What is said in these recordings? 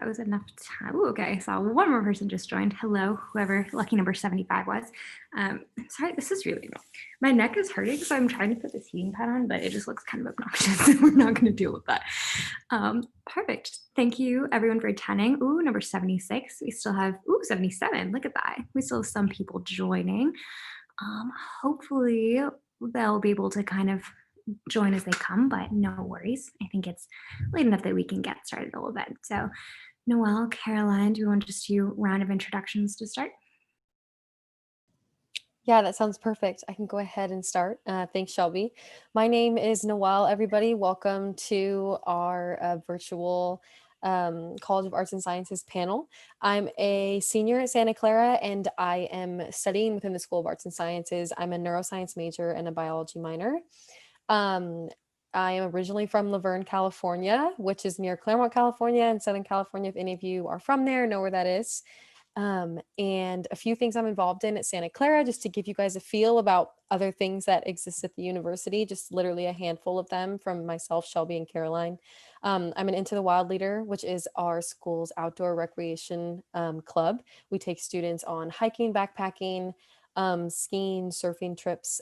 That was enough time. Ooh, okay, I saw one more person just joined. Hello, whoever lucky number 75 was. Sorry, this is really annoying. My neck is hurting, so I'm trying to put this heating pad on, but it just looks kind of obnoxious, so we're not going to deal with that. Perfect. Thank you, everyone, for attending. Ooh, number 76. We still have, 77. Look at that. We still have some people joining. Hopefully, they'll be able to kind of join as they come, but no worries. I think it's late enough that we can get started a little bit. So Noelle, Caroline, do you want just do a round of introductions to start? Yeah, that sounds perfect. I can go ahead and start. Thanks, Shelby. My name is Noelle, everybody. Welcome to our virtual College of Arts and Sciences panel. I'm a senior at Santa Clara, and I am studying within the School of Arts and Sciences. I'm a neuroscience major and a biology minor. I am originally from Laverne, California, which is near Claremont, California, and Southern California. If any of you are from there, know where that is. And a few things I'm involved in at Santa Clara, just to give you guys a feel about other things that exist at the university, just literally a handful of them from myself, Shelby, and Caroline. I'm an Into the Wild leader, which is our school's outdoor recreation club. We take students on hiking, backpacking, skiing, surfing trips,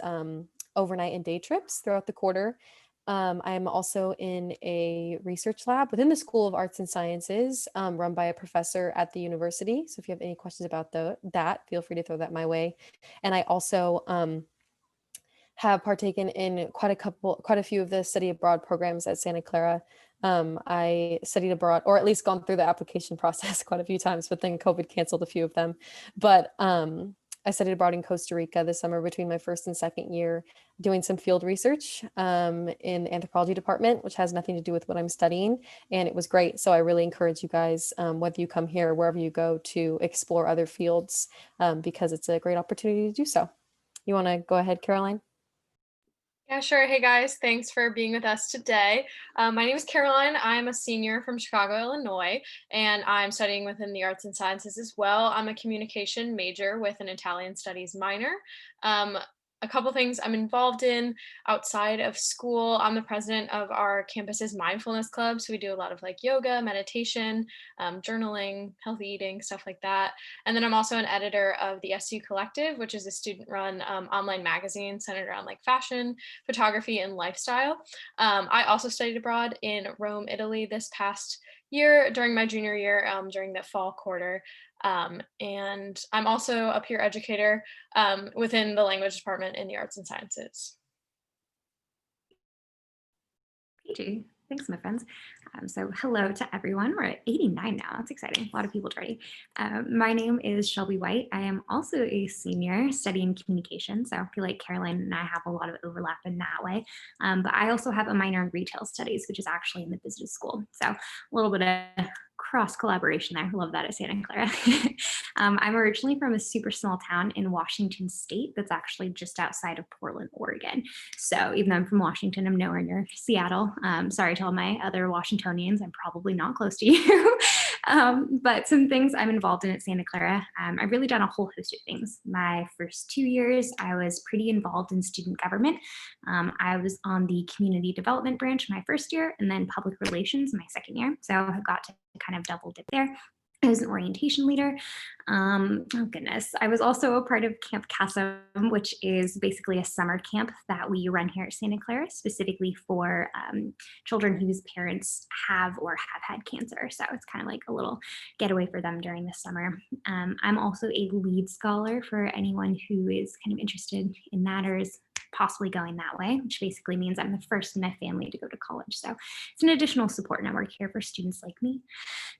overnight and day trips throughout the quarter. I'm also in a research lab within the School of Arts and Sciences, run by a professor at the university. So if you have any questions about that, feel free to throw that my way. And I also have partaken in quite a few of the study abroad programs at Santa Clara. I studied abroad, or at least gone through the application process quite a few times, but then COVID canceled a few of them. But I studied abroad in Costa Rica this summer between my first and second year, doing some field research in the anthropology department, which has nothing to do with what I'm studying. And it was great. So I really encourage you guys, whether you come here or wherever you go, to explore other fields because it's a great opportunity to do so. You want to go ahead, Caroline? Yeah, sure. Hey guys, thanks for being with us today. My name is Caroline. I'm a senior from Chicago, Illinois, and I'm studying within the arts and sciences as well. I'm a communication major with an Italian studies minor. A couple things I'm involved in outside of school. I'm the president of our campus's mindfulness club. So we do a lot of like yoga, meditation, journaling, healthy eating, stuff like that. And then I'm also an editor of the SU Collective, which is a student-run online magazine centered around like fashion, photography, and lifestyle. I also studied abroad in Rome, Italy this past year during my junior year, during the fall quarter. And I'm also a peer educator within the language department in the arts and sciences. PG. Thanks, my friends. So hello to everyone. We're at 89 now. That's exciting. A lot of people joining. My name is Shelby White. I am also a senior studying communication. So I feel like Caroline and I have a lot of overlap in that way. But I also have a minor in retail studies, which is actually in the business school. So a little bit of cross collaboration there. I love that at Santa Clara. I'm originally from a super small town in Washington State that's actually just outside of Portland, Oregon. So even though I'm from Washington, I'm nowhere near Seattle. Sorry to all my other Washingtonians, I'm probably not close to you. But some things I'm involved in at Santa Clara, I've really done a whole host of things. My first 2 years, I was pretty involved in student government. I was on the community development branch my first year, and then public relations my second year. So I got to kind of double dip there. I was an orientation leader. Oh goodness. I was also a part of Camp CASM, which is basically a summer camp that we run here at Santa Clara, specifically for children whose parents have or have had cancer. So it's kind of like a little getaway for them during the summer. I'm also a lead scholar for anyone who is kind of interested in that or is possibly going that way, which basically means I'm the first in my family to go to college. So it's an additional support network here for students like me.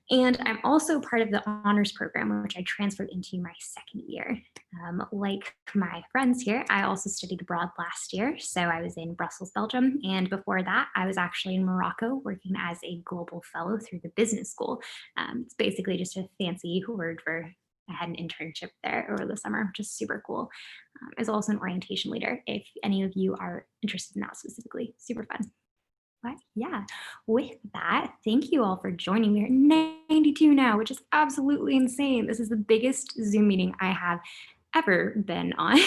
And I'm also part of the honors program, which I transferred into my second year. Like my friends here, I also studied abroad last year. So I was in Brussels, Belgium. And before that, I was actually in Morocco working as a global fellow through the business school. It's basically just a fancy word for I had an internship there over the summer, which is super cool. I was also an orientation leader. If any of you are interested in that specifically, super fun. But yeah, with that, thank you all for joining me. We're at 92 now, which is absolutely insane. This is the biggest Zoom meeting I have ever been on.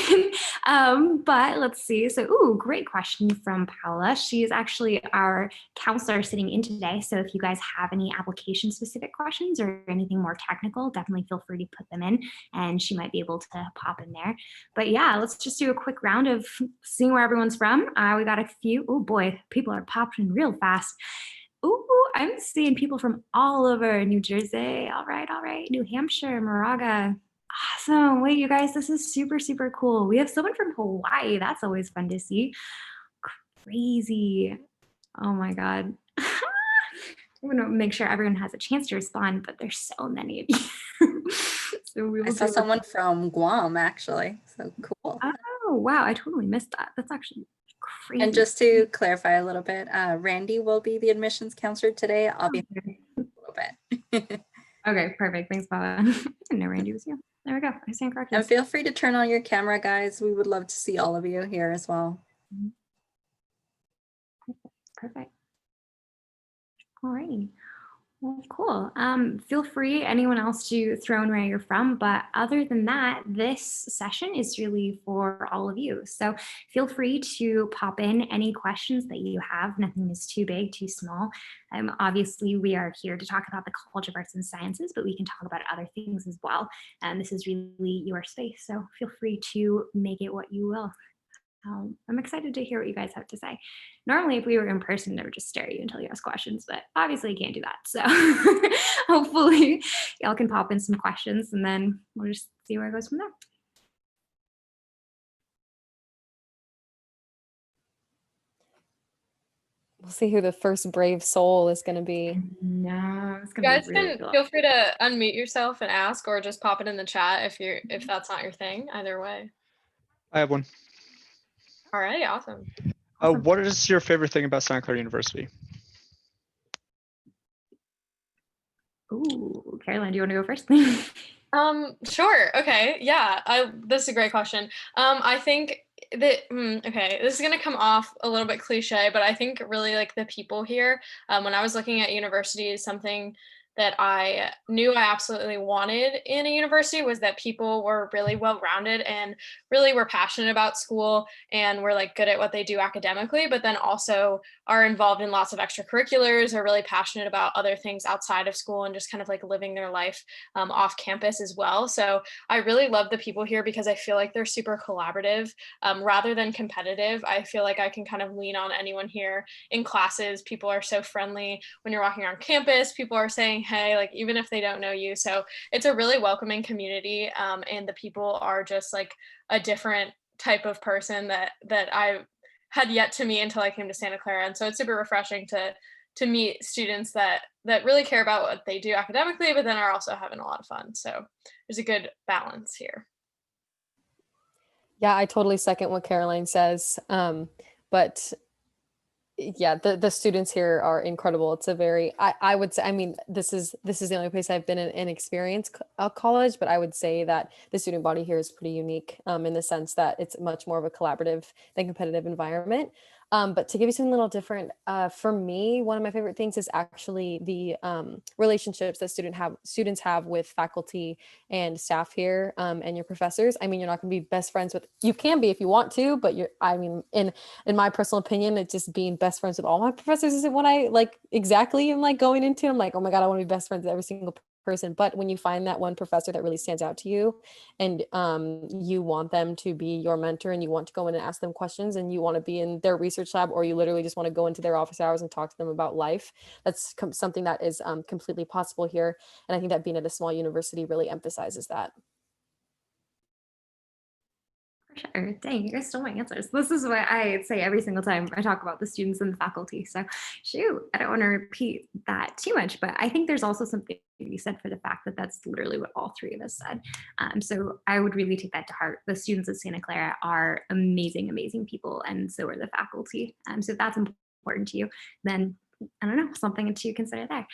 But let's see. So, great question from Paula. She is actually our counselor sitting in today. So if you guys have any application specific questions or anything more technical, definitely feel free to put them in and she might be able to pop in there. But yeah, let's just do a quick round of seeing where everyone's from. We got a few. Oh boy, people are popping in real fast. Ooh, I'm seeing people from all over New Jersey. All right. New Hampshire, Moraga. Awesome. Wait, you guys, this is super, super cool. We have someone from Hawaii. That's always fun to see. Crazy. Oh my God. I'm going to make sure everyone has a chance to respond, but there's so many of you. So we will I saw someone from Guam, actually. So cool. Oh, wow. I totally missed that. That's actually crazy. And just to clarify a little bit, Randy will be the admissions counselor today. I'll be a little bit. Okay, perfect. Thanks, Paula. I didn't know Randy was here. There we go. I stand corrected. And feel free to turn on your camera, guys. We would love to see all of you here as well. Perfect. All right. Well, cool. Feel free, anyone else, to throw in where you're from. But other than that, this session is really for all of you. So feel free to pop in any questions that you have. Nothing is too big, too small. Obviously, we are here to talk about the College of Arts and Sciences, but we can talk about other things as well. And this is really your space. So feel free to make it what you will. I'm excited to hear what you guys have to say. Normally, if we were in person, they would just stare at you until you ask questions, but obviously you can't do that. So hopefully y'all can pop in some questions and then we'll just see where it goes from there. We'll see who the first brave soul is going to be. No, it's You gonna guys be really can cool. feel free to unmute yourself and ask, or just pop it in the chat if that's not your thing. Either way. I have one. All right, awesome. What is your favorite thing about Santa Clara University? Ooh, Caroline, do you want to go first? Sure. Okay. Yeah. This is a great question. I think that, okay, this is going to come off a little bit cliche, but I think really like the people here, when I was looking at university, is something that I knew I absolutely wanted in a university was that people were really well-rounded and really were passionate about school and were like good at what they do academically, but then also are involved in lots of extracurriculars, are really passionate about other things outside of school and just kind of like living their life off campus as well. So I really love the people here because I feel like they're super collaborative rather than competitive. I feel like I can kind of lean on anyone here in classes. People are so friendly when you're walking around campus. People are saying, hey, like even if they don't know you. So it's a really welcoming community, and the people are just like a different type of person that I had yet to meet until I came to Santa Clara. And so it's super refreshing to meet students that really care about what they do academically, but then are also having a lot of fun. So there's a good balance here. Yeah, I totally second what Caroline says. But yeah, the students here are incredible. It's a very, I would say, I mean, this is the only place I've been in experience college, but I would say that the student body here is pretty unique in the sense that it's much more of a collaborative than competitive environment. But to give you something a little different, for me, one of my favorite things is actually the relationships that students have with faculty and staff here, and your professors. I mean, you're not going to be best friends with, you can be if you want to, but I mean, in my personal opinion, it's just being best friends with all my professors isn't what I like exactly am like going into. I'm like, oh my God, I want to be best friends with every single person. But when you find that one professor that really stands out to you and you want them to be your mentor and you want to go in and ask them questions and you want to be in their research lab, or you literally just want to go into their office hours and talk to them about life, that's something that is completely possible here. And I think that being at a small university really emphasizes that. Sure. Dang, you guys stole my answers. This is what I say every single time I talk about the students and the faculty. So shoot, I don't want to repeat that too much, but I think there's also something to be said for the fact that that's literally what all three of us said. So I would really take that to heart. The students at Santa Clara are amazing, amazing people, and so are the faculty. So if that's important to you, then I don't know, something to consider there.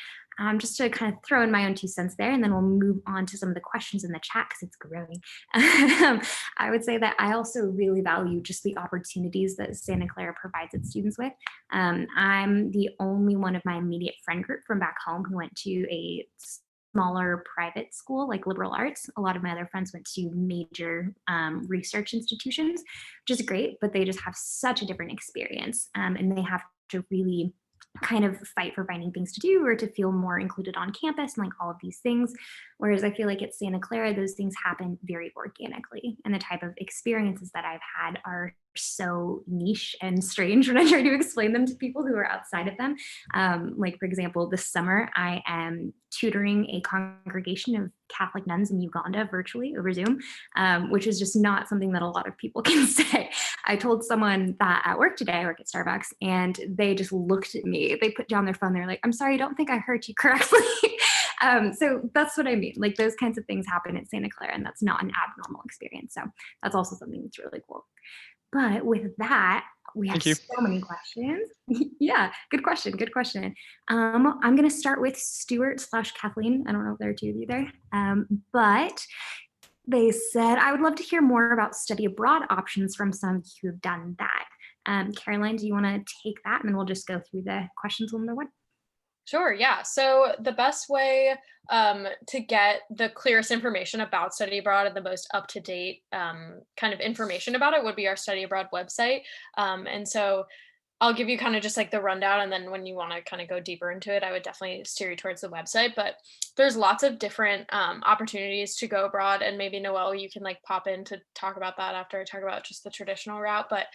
Just to kind of throw in my own 2 cents there, and then we'll move on to some of the questions in the chat because it's growing. I would say that I also really value just the opportunities that Santa Clara provides its students with. I'm the only one of my immediate friend group from back home who went to a smaller private school, like liberal arts. A lot of my other friends went to major research institutions, which is great, but they just have such a different experience, and they have to really kind of fight for finding things to do or to feel more included on campus and like all of these things. Whereas I feel like at Santa Clara, those things happen very organically. And the type of experiences that I've had are so niche and strange when I try to explain them to people who are outside of them. Like, for example, this summer, I am tutoring a congregation of Catholic nuns in Uganda virtually over Zoom, which is just not something that a lot of people can say. I told someone that at work today, I work at Starbucks, and they just looked at me. They put down their phone. They're like, "I'm sorry, I don't think I heard you correctly." So that's what I mean. Like, those kinds of things happen at Santa Clara, and that's not an abnormal experience. So that's also something that's really cool. But with that, we have Thank you. so many questions. Yeah, good question. Good question. I'm going to start with Stuart/Kathleen. I don't know if there are two of you there, but they said, I would love to hear more about study abroad options from some of you who've done that. Caroline, do you want to take that? And then we'll just go through the questions one by one. Sure, yeah. So the best way to get the clearest information about study abroad and the most up-to-date kind of information about it would be our study abroad website. And so I'll give you kind of just like the rundown, and then when you want to kind of go deeper into it, I would definitely steer you towards the website. But there's lots of different opportunities to go abroad, and maybe Noelle, you can like pop in to talk about that after I talk about just the traditional route. But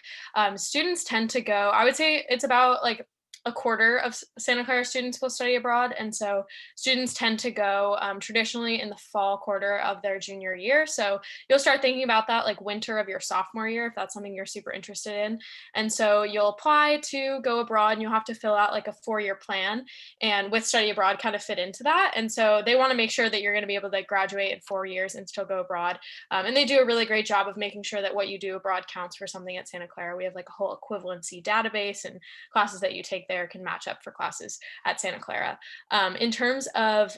students tend to go, I would say it's about like a quarter of Santa Clara students will study abroad. And so students tend to go traditionally in the fall quarter of their junior year. So you'll start thinking about that like winter of your sophomore year, if that's something you're super interested in. And so you'll apply to go abroad, and you'll have to fill out like a 4-year plan, and with study abroad kind of fit into that. And so they want to make sure that you're going to be able to graduate in 4 years and still go abroad. And they do a really great job of making sure that what you do abroad counts for something at Santa Clara. We have like a whole equivalency database, and classes that you take there can match up for classes at Santa Clara. In terms of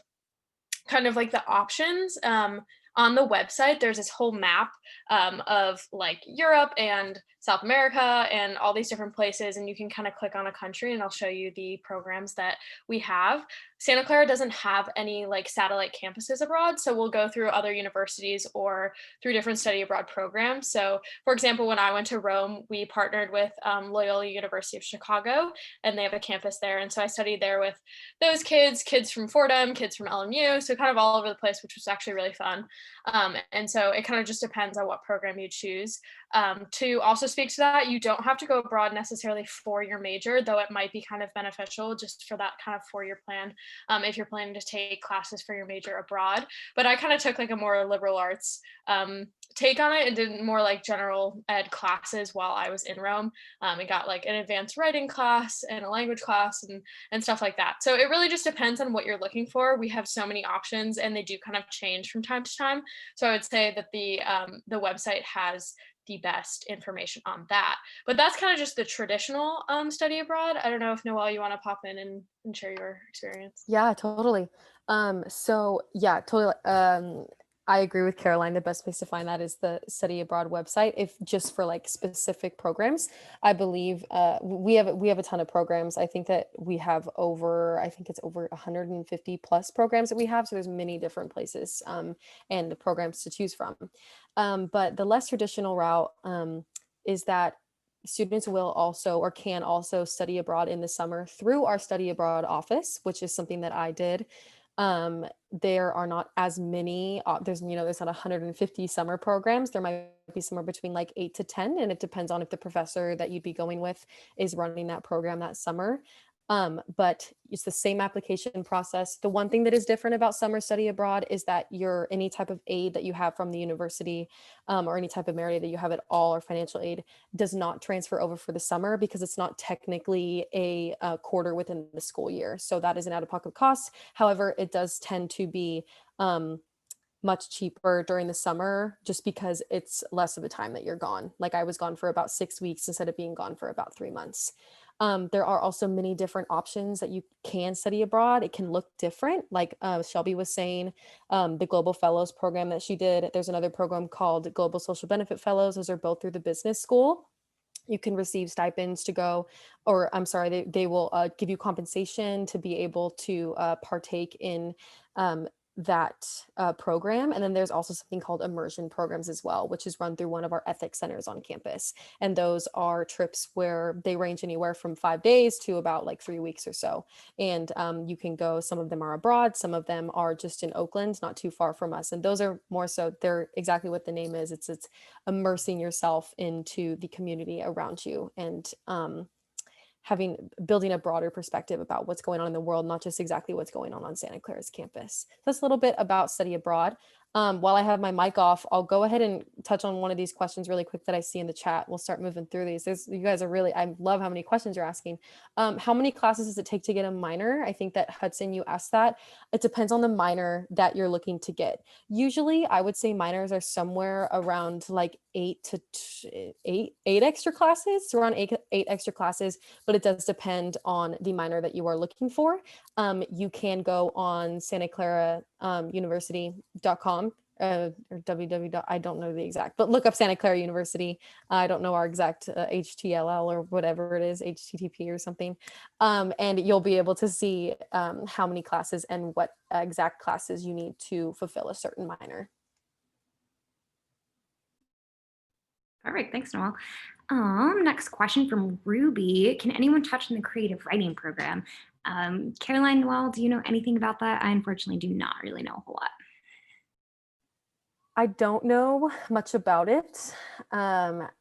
kind of like the options, on the website, there's this whole map of like Europe and South America and all these different places, and you can kind of click on a country and I'll show you the programs that we have. Santa Clara doesn't have any like satellite campuses abroad, so we'll go through other universities or through different study abroad programs. So for example, when I went to Rome, we partnered with Loyola University of Chicago, and they have a campus there. And so I studied there with those kids from Fordham, kids from LMU, so kind of all over the place, which was actually really fun. And so it kind of just depends on what program you choose. To also speak to that, you don't have to go abroad necessarily for your major, though it might be kind of beneficial just for that kind of 4-year plan if you're planning to take classes for your major abroad. But I kind of took like a more liberal arts take on it and did more like general ed classes while I was in Rome. And got like an advanced writing class and a language class and stuff like that. So it really just depends on what you're looking for. We have so many options, and they do kind of change from time to time. So I would say that the website has the best information on that. But that's kind of just the traditional study abroad. I don't know if Noelle, you want to pop in and share your experience. Yeah, totally. So yeah, totally. I agree with Caroline. The best place to find that is the study abroad website. If just for like specific programs, I believe we have a ton of programs. I think that we have I think it's over 150 plus programs that we have. So there's many different places and the programs to choose from. But the less traditional route is that students will also or can also study abroad in the summer through our study abroad office, which is something that I did. There are not as many, there's not 150 summer programs. There might be somewhere between like 8 to 10, and it depends on if the professor that you'd be going with is running that program that summer. But it's the same application process. The one thing that is different about summer study abroad is that any type of aid that you have from the university or any type of merit aid that you have at all or financial aid does not transfer over for the summer because it's not technically a quarter within the school year. So that is an out-of-pocket cost. However, it does tend to be much cheaper during the summer just because it's less of a time that you're gone. Like I was gone for about 6 weeks instead of being gone for about 3 months. There are also many different options that you can study abroad. It can look different. Like Shelby was saying, the Global Fellows program that she did. There's another program called Global Social Benefit Fellows. Those are both through the business school. You can receive stipends to go, or I'm sorry, they will give you compensation to be able to partake in that program. And then there's also something called immersion programs as well, which is run through one of our ethics centers on campus. And those are trips where they range anywhere from 5 days to about like 3 weeks or so. And you can go, some of them are abroad, some of them are just in Oakland, not too far from us. And those are more so, they're exactly what the name is. It's immersing yourself into the community around you and building a broader perspective about what's going on in the world, not just exactly what's going on Santa Clara's campus. So that's a little bit about study abroad. While I have my mic off, I'll go ahead and touch on one of these questions really quick that I see in the chat. We'll start moving through these. You guys are really, I love how many questions you're asking. How many classes does it take to get a minor? I think that Hudson, you asked that. It depends on the minor that you're looking to get. Usually I would say minors are somewhere around like eight extra classes, so around eight extra classes, but it does depend on the minor that you are looking for. You can go on Santa Clara University.com or www. I don't know the exact, but look up Santa Clara University. I don't know our exact HTLL or whatever it is, HTTP or something. And you'll be able to see how many classes and what exact classes you need to fulfill a certain minor. All right, thanks, Noel. Next question from Ruby. Can anyone touch on the creative writing program? Caroline, Noel, do you know anything about that? I unfortunately do not really know a whole lot. I don't know much about it.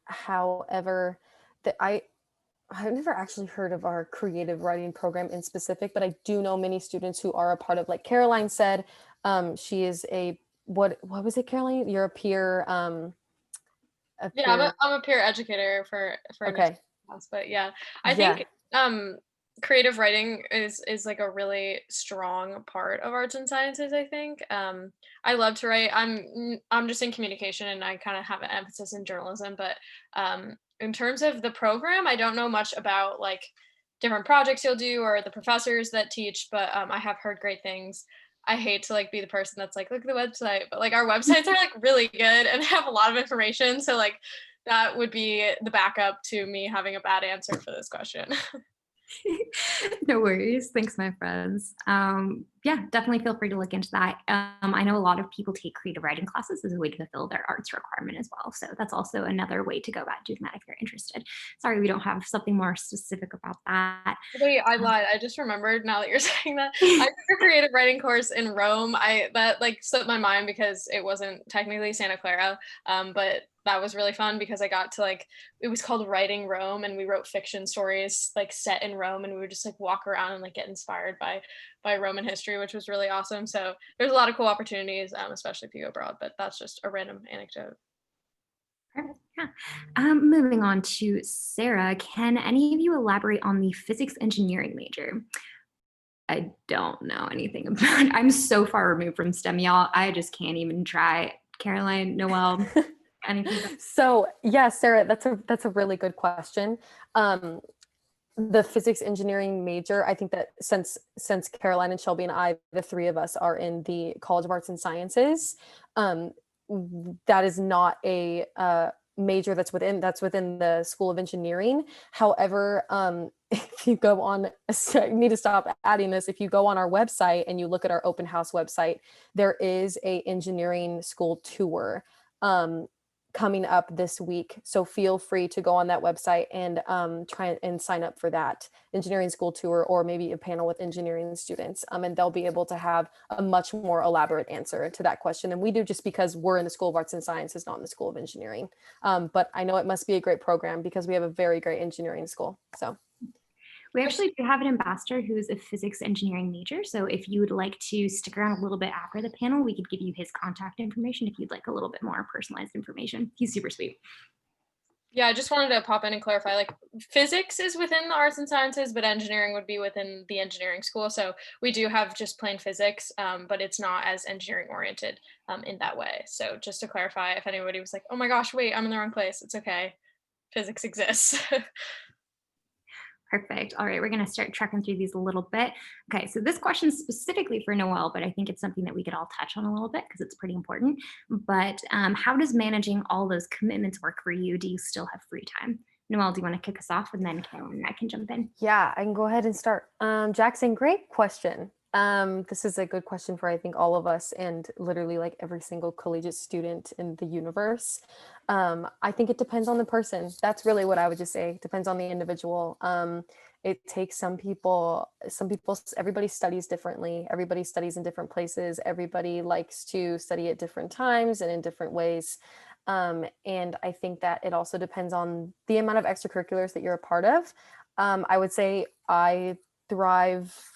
However, I've never actually heard of our creative writing program in specific, but I do know many students who are a part of, like Caroline said, she is what was it, Caroline? You're a peer. Yeah, I'm a peer educator for okay. Class, but yeah, I think creative writing is like a really strong part of arts and sciences. I think I love to write. I'm just in communication and I kind of have an emphasis in journalism, but in terms of the program, I don't know much about like different projects you'll do or the professors that teach, but I have heard great things. I hate to like be the person that's like, look at the website, but like our websites are like really good and have a lot of information. So like that would be the backup to me having a bad answer for this question. No worries. Thanks, my friends. Yeah, definitely feel free to look into that. I know a lot of people take creative writing classes as a way to fulfill their arts requirement as well. So that's also another way to go about doing that if you're interested. Sorry, we don't have something more specific about that. Wait, I lied. I just remembered now that you're saying that. I took a creative writing course in Rome. That like slipped my mind because it wasn't technically Santa Clara, but that was really fun because I got to like, it was called Writing Rome, and we wrote fiction stories like set in Rome, and we would just like walk around and like get inspired by Roman history, which was really awesome. So there's a lot of cool opportunities, especially if you go abroad, but that's just a random anecdote. Perfect. Yeah. Moving on to Sarah, can any of you elaborate on the physics engineering major? I don't know anything about it. I'm so far removed from STEM, y'all. I just can't even try. Caroline, Noelle, anything? So yeah, Sarah, that's a really good question. The physics engineering major, I think that since Caroline and Shelby and I, the three of us, are in the College of Arts and Sciences, that is not a major that's within the School of Engineering. However, if you go on, I need to stop adding this. If you go on our website and you look at our open house website, there is a engineering school tour coming up this week. So feel free to go on that website and try and sign up for that engineering school tour, or maybe a panel with engineering students. And they'll be able to have a much more elaborate answer to that question than we do, just because we're in the School of Arts and Sciences, not in the School of Engineering. But I know it must be a great program because we have a very great engineering school. So we actually do have an ambassador who is a physics engineering major. So if you would like to stick around a little bit after the panel, we could give you his contact information if you'd like a little bit more personalized information. He's super sweet. Yeah, I just wanted to pop in and clarify, like physics is within the arts and sciences, but engineering would be within the engineering school. So we do have just plain physics, but it's not as engineering oriented in that way. So just to clarify, if anybody was like, oh my gosh, wait, I'm in the wrong place, it's okay. Physics exists. Perfect. All right, we're going to start tracking through these a little bit. Okay, so this question is specifically for Noelle, but I think it's something that we could all touch on a little bit because it's pretty important. But how does managing all those commitments work for you? Do you still have free time? Noelle, do you want to kick us off, and then Caroline and I can jump in? Yeah, I can go ahead and start. Jackson, great question. This is a good question for I think all of us and literally like every single collegiate student in the universe. I think it depends on the person. That's really what I would just say. It depends on the individual. It takes everybody studies differently. Everybody studies in different places. Everybody likes to study at different times and in different ways. And I think that it also depends on the amount of extracurriculars that you're a part of. I would say I thrive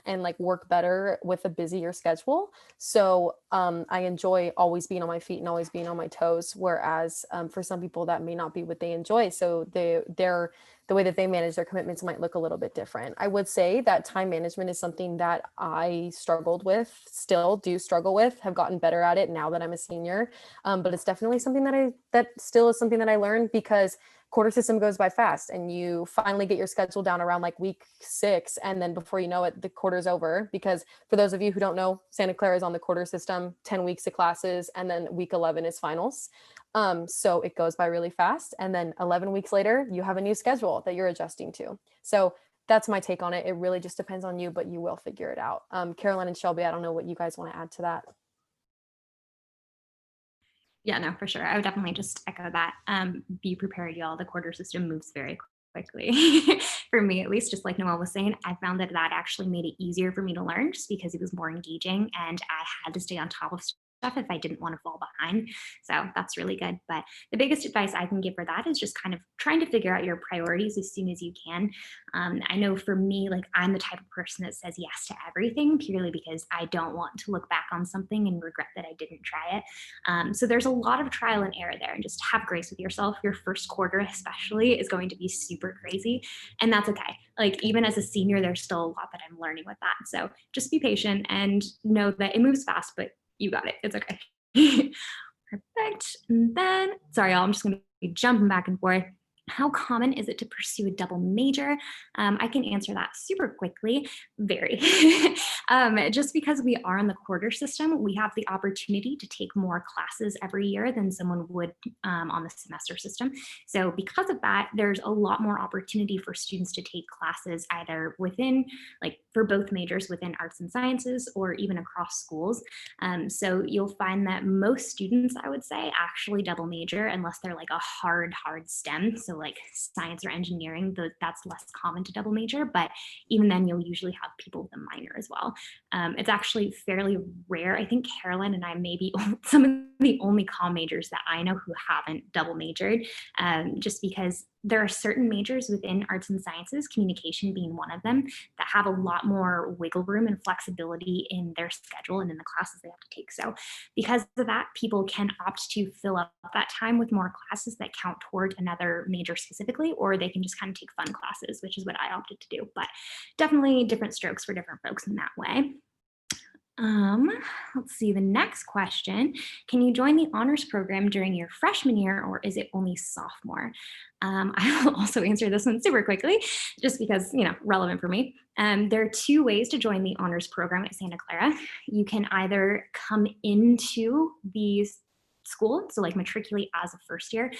and like work better with a busier schedule. So I enjoy always being on my feet and always being on my toes. Whereas for some people that may not be what they enjoy. So the way that they manage their commitments might look a little bit different. I would say that time management is something that I struggled with, still do struggle with, have gotten better at it now that I'm a senior. But it's definitely something that still is something that I learned because quarter system goes by fast and you finally get your schedule down around like week 6. And then before you know it, the quarter's over. Because for those of you who don't know, Santa Clara is on the quarter system, 10 weeks of classes, and then week 11 is finals. So it goes by really fast. And then 11 weeks later, you have a new schedule that you're adjusting to. So that's my take on it. It really just depends on you, but you will figure it out. Caroline and Shelby, I don't know what you guys want to add to that. Yeah, no, for sure. I would definitely just echo that. Be prepared, y'all. The quarter system moves very quickly. For me, at least, just like Noelle was saying, I found that actually made it easier for me to learn just because it was more engaging and I had to stay on top of stuff if I didn't want to fall behind. So that's really good. But the biggest advice I can give for that is just kind of trying to figure out your priorities as soon as you can. I know for me, like I'm the type of person that says yes to everything purely because I don't want to look back on something and regret that I didn't try it. So there's a lot of trial and error there, and just have grace with yourself. Your first quarter especially is going to be super crazy, and that's okay. Like even as a senior, there's still a lot that I'm learning with that. So just be patient and know that it moves fast, but you got it. It's okay. Perfect. And then, sorry, y'all, I'm just going to be jumping back and forth. How common is it to pursue a double major? I can answer that super quickly. Very. Just because we are in the quarter system, we have the opportunity to take more classes every year than someone would on the semester system. So because of that, there's a lot more opportunity for students to take classes either within, like for both majors within arts and sciences or even across schools. So you'll find that most students, I would say, actually double major unless they're like a hard STEM. So like science or engineering, that's less common to double major, but even then you'll usually have people with a minor as well. It's actually fairly rare. I think Caroline and I may be some of the only comm majors that I know who haven't double majored, just because there are certain majors within arts and sciences, communication being one of them, that have a lot more wiggle room and flexibility in their schedule and in the classes they have to take. So because of that, people can opt to fill up that time with more classes that count toward another major specifically, or they can just kind of take fun classes, which is what I opted to do. But definitely different strokes for different folks in that way. Let's see, the next question. Can you join the honors program during your freshman year, or is it only sophomore? I will also answer this one super quickly, just because, relevant for me. There are 2 ways to join the honors program at Santa Clara. You can either come into the school, so like matriculate as a first year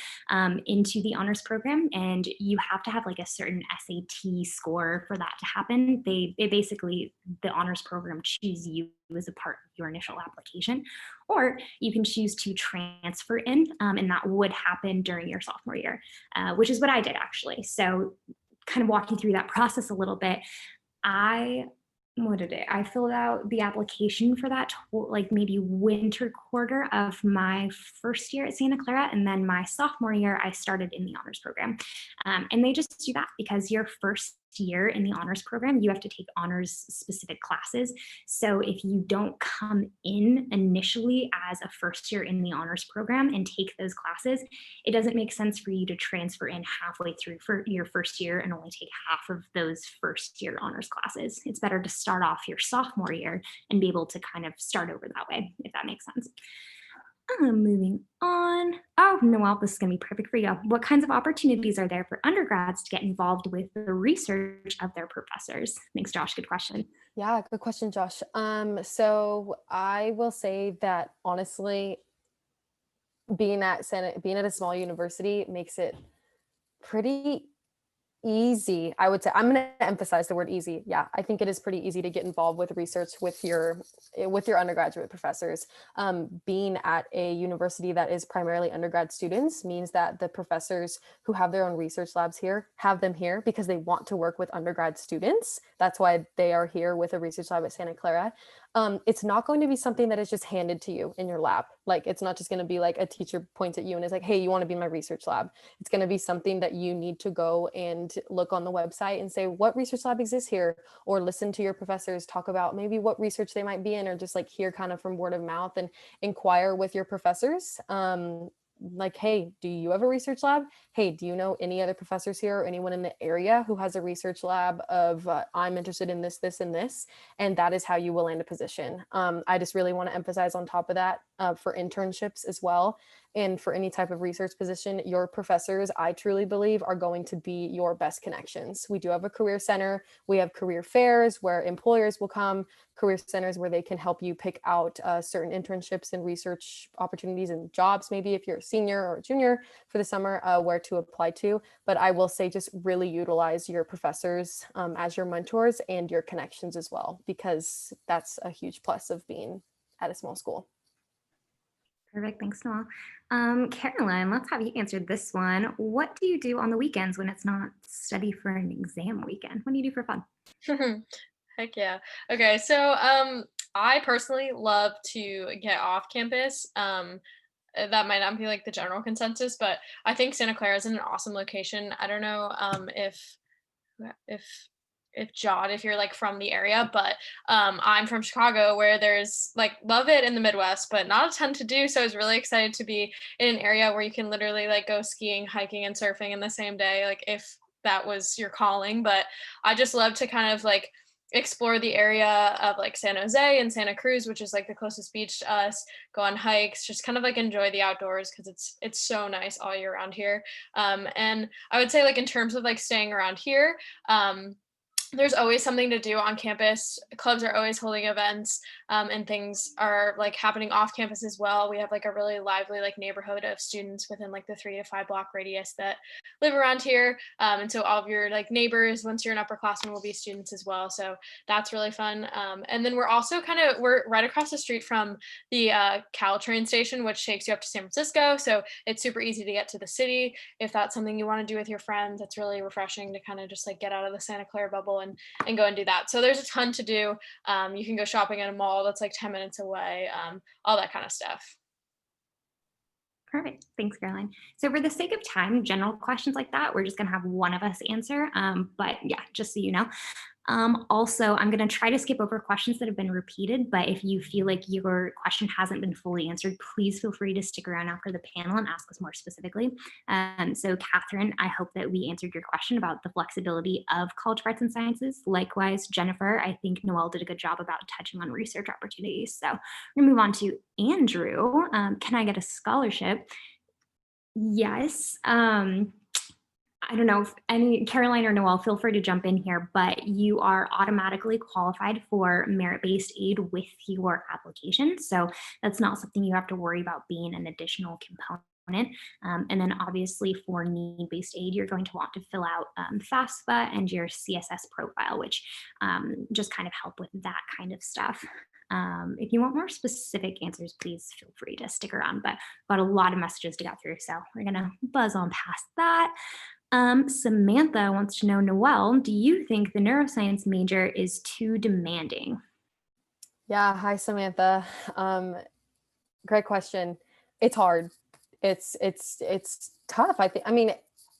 into the honors program, and you have to have like a certain SAT score for that to happen. They basically, the honors program choose you as a part of your initial application, or you can choose to transfer in, and that would happen during your sophomore year, which is what I did actually. So kind of walking through that process a little bit, I filled out the application for that like maybe winter quarter of my first year at Santa Clara, and then my sophomore year I started in the honors program. And they just do that because your first year in the honors program, you have to take honors specific classes. So if you don't come in initially as a first year in the honors program and take those classes, it doesn't make sense for you to transfer in halfway through for your first year and only take half of those first year honors classes. It's better to start off your sophomore year and be able to kind of start over that way, if that makes sense. Moving on. Oh, Noelle, this is going to be perfect for you. What kinds of opportunities are there for undergrads to get involved with the research of their professors? Thanks, Josh. Good question. Yeah, good question, Josh. So I will say that honestly, being at a small university makes it pretty Easy, I would say. I'm going to emphasize the word easy. Yeah, I think it is pretty easy to get involved with research with your undergraduate professors. Being at a university that is primarily undergrad students means that the professors who have their own research labs here have them here because they want to work with undergrad students. That's why they are here with a research lab at Santa Clara. It's not going to be something that is just handed to you in your lab. Like, it's not just going to be like a teacher points at you and is like, hey, you want to be in my research lab. It's going to be something that you need to go and look on the website and say, what research lab exists here? Or listen to your professors talk about maybe what research they might be in, or just like hear kind of from word of mouth and inquire with your professors. Like, hey, do you have a research lab? Hey, do you know any other professors here or anyone in the area who has a research lab of I'm interested in this, this, and this? And that is how you will land a position. I just really want to emphasize on top of that for internships as well. And for any type of research position, your professors, I truly believe, are going to be your best connections. We do have a career center. We have career fairs where employers will come, career centers where they can help you pick out certain internships and research opportunities and jobs, maybe if you're a senior or a junior for the summer, where to apply to. But I will say just really utilize your professors as your mentors and your connections as well, because that's a huge plus of being at a small school. Perfect. Thanks, Noel. Caroline, let's have you answer this one. What do you do on the weekends when it's not study for an exam weekend? What do you do for fun? Heck yeah. Okay, so I personally love to get off campus. That might not be like the general consensus, but I think Santa Clara is in an awesome location. I don't know if Jod, if you're like from the area, but I'm from Chicago, where there's like, love it in the Midwest, but not a ton to do. So I was really excited to be in an area where you can literally like go skiing, hiking, and surfing in the same day, like if that was your calling. But I just love to kind of like explore the area of like San Jose and Santa Cruz, which is like the closest beach to us, go on hikes, just kind of like enjoy the outdoors, because it's so nice all year round here. And I would say, like, in terms of like staying around here, there's always something to do on campus. Clubs are always holding events, and things are like happening off campus as well. We have like a really lively like neighborhood of students within like the 3 to 5 block radius that live around here. And so all of your like neighbors, once you're an upperclassman, will be students as well. So that's really fun. And then we're also we're right across the street from the Caltrain station, which takes you up to San Francisco. So it's super easy to get to the city. If that's something you want to do with your friends, it's really refreshing to kind of just like get out of the Santa Clara bubble and go and do that. So there's a ton to do. You can go shopping at a mall that's like 10 minutes away, all that kind of stuff. Perfect. Thanks, Caroline. So for the sake of time, general questions like that, we're just going to have one of us answer. But yeah, just so you know. Also, I'm going to try to skip over questions that have been repeated, but if you feel like your question hasn't been fully answered, please feel free to stick around after the panel and ask us more specifically. So Catherine, I hope that we answered your question about the flexibility of College of Arts and Sciences. Likewise, Jennifer, I think Noelle did a good job about touching on research opportunities. So we're going to move on to Andrew. Can I get a scholarship? Yes. I don't know if any, Caroline or Noelle, feel free to jump in here, but you are automatically qualified for merit-based aid with your application. So that's not something you have to worry about being an additional component. And then obviously for need-based aid, you're going to want to fill out FAFSA and your CSS profile, which just kind of help with that kind of stuff. If you want more specific answers, please feel free to stick around, but got a lot of messages to get through, so we're gonna buzz on past that. Samantha wants to know, Noelle, do you think the neuroscience major is too demanding? Yeah, hi Samantha. Great question. It's hard. It's tough. I mean,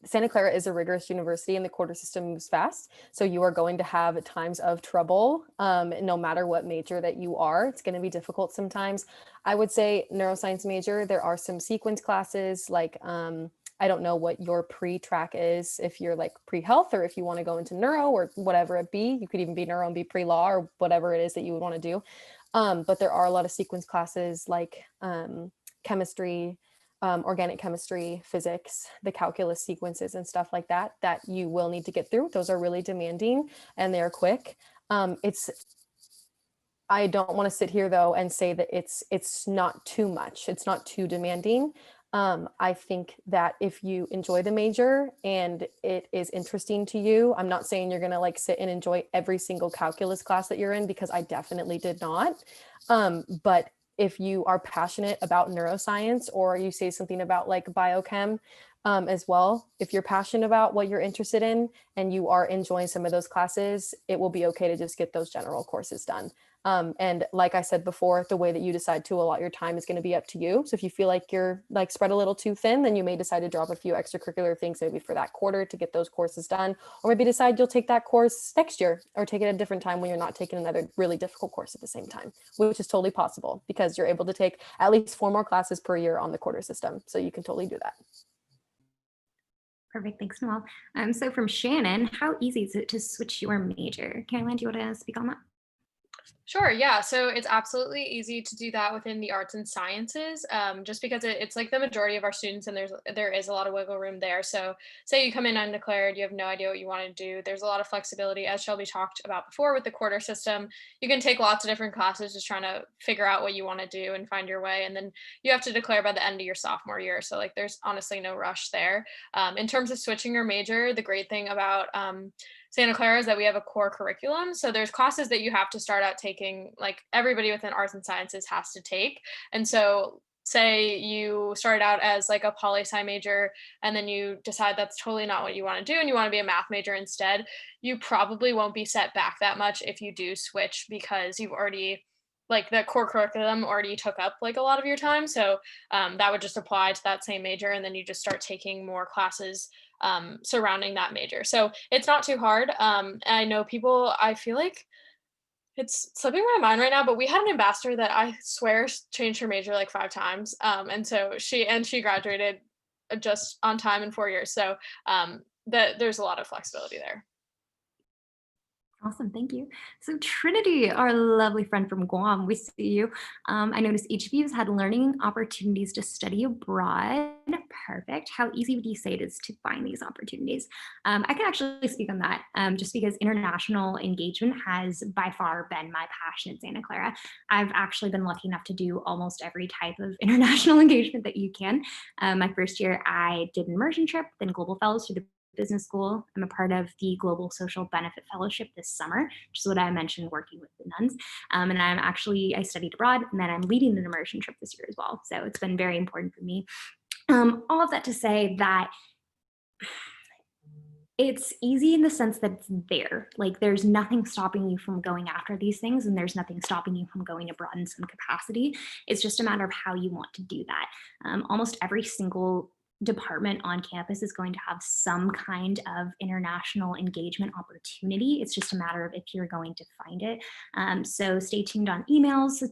Santa Clara is a rigorous university and the quarter system moves fast. So you are going to have times of trouble, no matter what major that you are. It's going to be difficult sometimes. I would say neuroscience major, there are some sequence classes like, I don't know what your pre-track is, if you're like pre-health or if you want to go into neuro or whatever it be. You could even be neuro and be pre-law or whatever it is that you would want to do. But there are a lot of sequence classes like chemistry, organic chemistry, physics, the calculus sequences and stuff like that, that you will need to get through. Those are really demanding and they're quick. I don't want to sit here though and say that it's not too much. It's not too demanding. I think that if you enjoy the major and it is interesting to you, I'm not saying you're going to like sit and enjoy every single calculus class that you're in, because I definitely did not. But if you are passionate about neuroscience, or you say something about like biochem as well, if you're passionate about what you're interested in and you are enjoying some of those classes, it will be okay to just get those general courses done. And like I said before, the way that you decide to allot your time is going to be up to you. So if you feel like you're like spread a little too thin, then you may decide to drop a few extracurricular things maybe for that quarter to get those courses done, or maybe decide you'll take that course next year or take it at a different time when you're not taking another really difficult course at the same time, which is totally possible because you're able to take at least 4 more classes per year on the quarter system. So you can totally do that. Perfect. Thanks, Noel. So from Shannon, how easy is it to switch your major? Caroline, do you want to speak on that? Sure, yeah. So it's absolutely easy to do that within the arts and sciences, just because it's like the majority of our students, and there is a lot of wiggle room there. So say you come in undeclared, you have no idea what you want to do. There's a lot of flexibility, as Shelby talked about before with the quarter system. You can take lots of different classes, just trying to figure out what you want to do and find your way. And then you have to declare by the end of your sophomore year. So like there's honestly no rush there. In terms of switching your major, the great thing about Santa Clara is that we have a core curriculum. So there's classes that you have to start out taking, like everybody within arts and sciences has to take. And so say you started out as like a poli-sci major and then you decide that's totally not what you want to do and you want to be a math major instead, you probably won't be set back that much if you do switch, because you've already, like the core curriculum already took up like a lot of your time. So that would just apply to that same major, and then you just start taking more classes surrounding that major. So it's not too hard. I know people, I feel like it's slipping my mind right now, but we had an ambassador that I swear changed her major like 5 times. And so she graduated just on time in 4 years. So there's a lot of flexibility there. Awesome, thank you. So Trinity, our lovely friend from Guam, we see you. I noticed each of you has had learning opportunities to study abroad. Perfect. How easy would you say it is to find these opportunities? I can actually speak on that, just because international engagement has by far been my passion at Santa Clara. I've actually been lucky enough to do almost every type of international engagement that you can. My first year, I did an immersion trip, then Global Fellows through the business school. I'm a part of the Global Social Benefit Fellowship this summer, which is what I mentioned, working with the nuns. And I studied abroad, and then I'm leading an immersion trip this year as well. So it's been very important for me. All of that to say that it's easy in the sense that it's there. Like there's nothing stopping you from going after these things, and there's nothing stopping you from going abroad in some capacity. It's just a matter of how you want to do that. Almost every single department on campus is going to have some kind of international engagement opportunity. It's just a matter of if you're going to find it. So stay tuned on emails.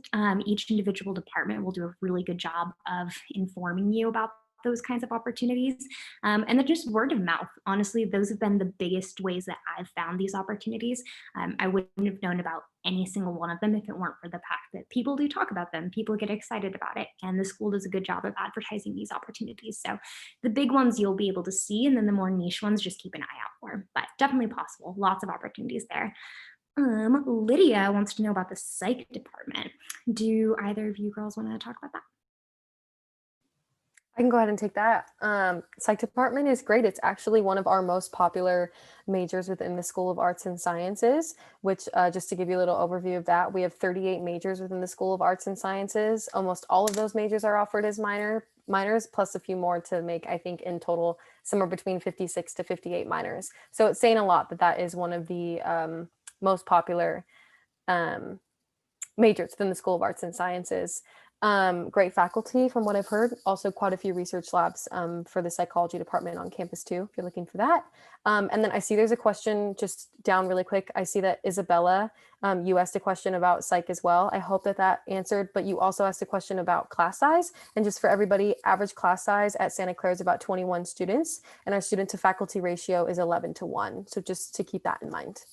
Each individual department will do a really good job of informing you about those kinds of opportunities. And then just word of mouth. Honestly, those have been the biggest ways that I've found these opportunities. I wouldn't have known about any single one of them if it weren't for the fact that people do talk about them, people get excited about it, and the school does a good job of advertising these opportunities. So the big ones you'll be able to see, and then the more niche ones, just keep an eye out for, but definitely possible. Lots of opportunities there. Lydia wants to know about the psych department. Do either of you girls want to talk about that? I can go ahead and take that. Psych department is great. It's actually one of our most popular majors within the School of Arts and Sciences, which just to give you a little overview of that, we have 38 majors within the School of Arts and Sciences. Almost all of those majors are offered as minors, plus a few more to make, I think in total, somewhere between 56 to 58 minors. So it's saying a lot that that is one of the most popular majors within the School of Arts and Sciences. Great faculty from what I've heard, also quite a few research labs for the psychology department on campus too, if you're looking for that. And then I see there's a question just down really quick. I see that Isabella, you asked a question about psych as well. I hope that that answered, but you also asked a question about class size. And just for everybody, average class size at Santa Clara is about 21 students, and our student to faculty ratio is 11:1. So just to keep that in mind.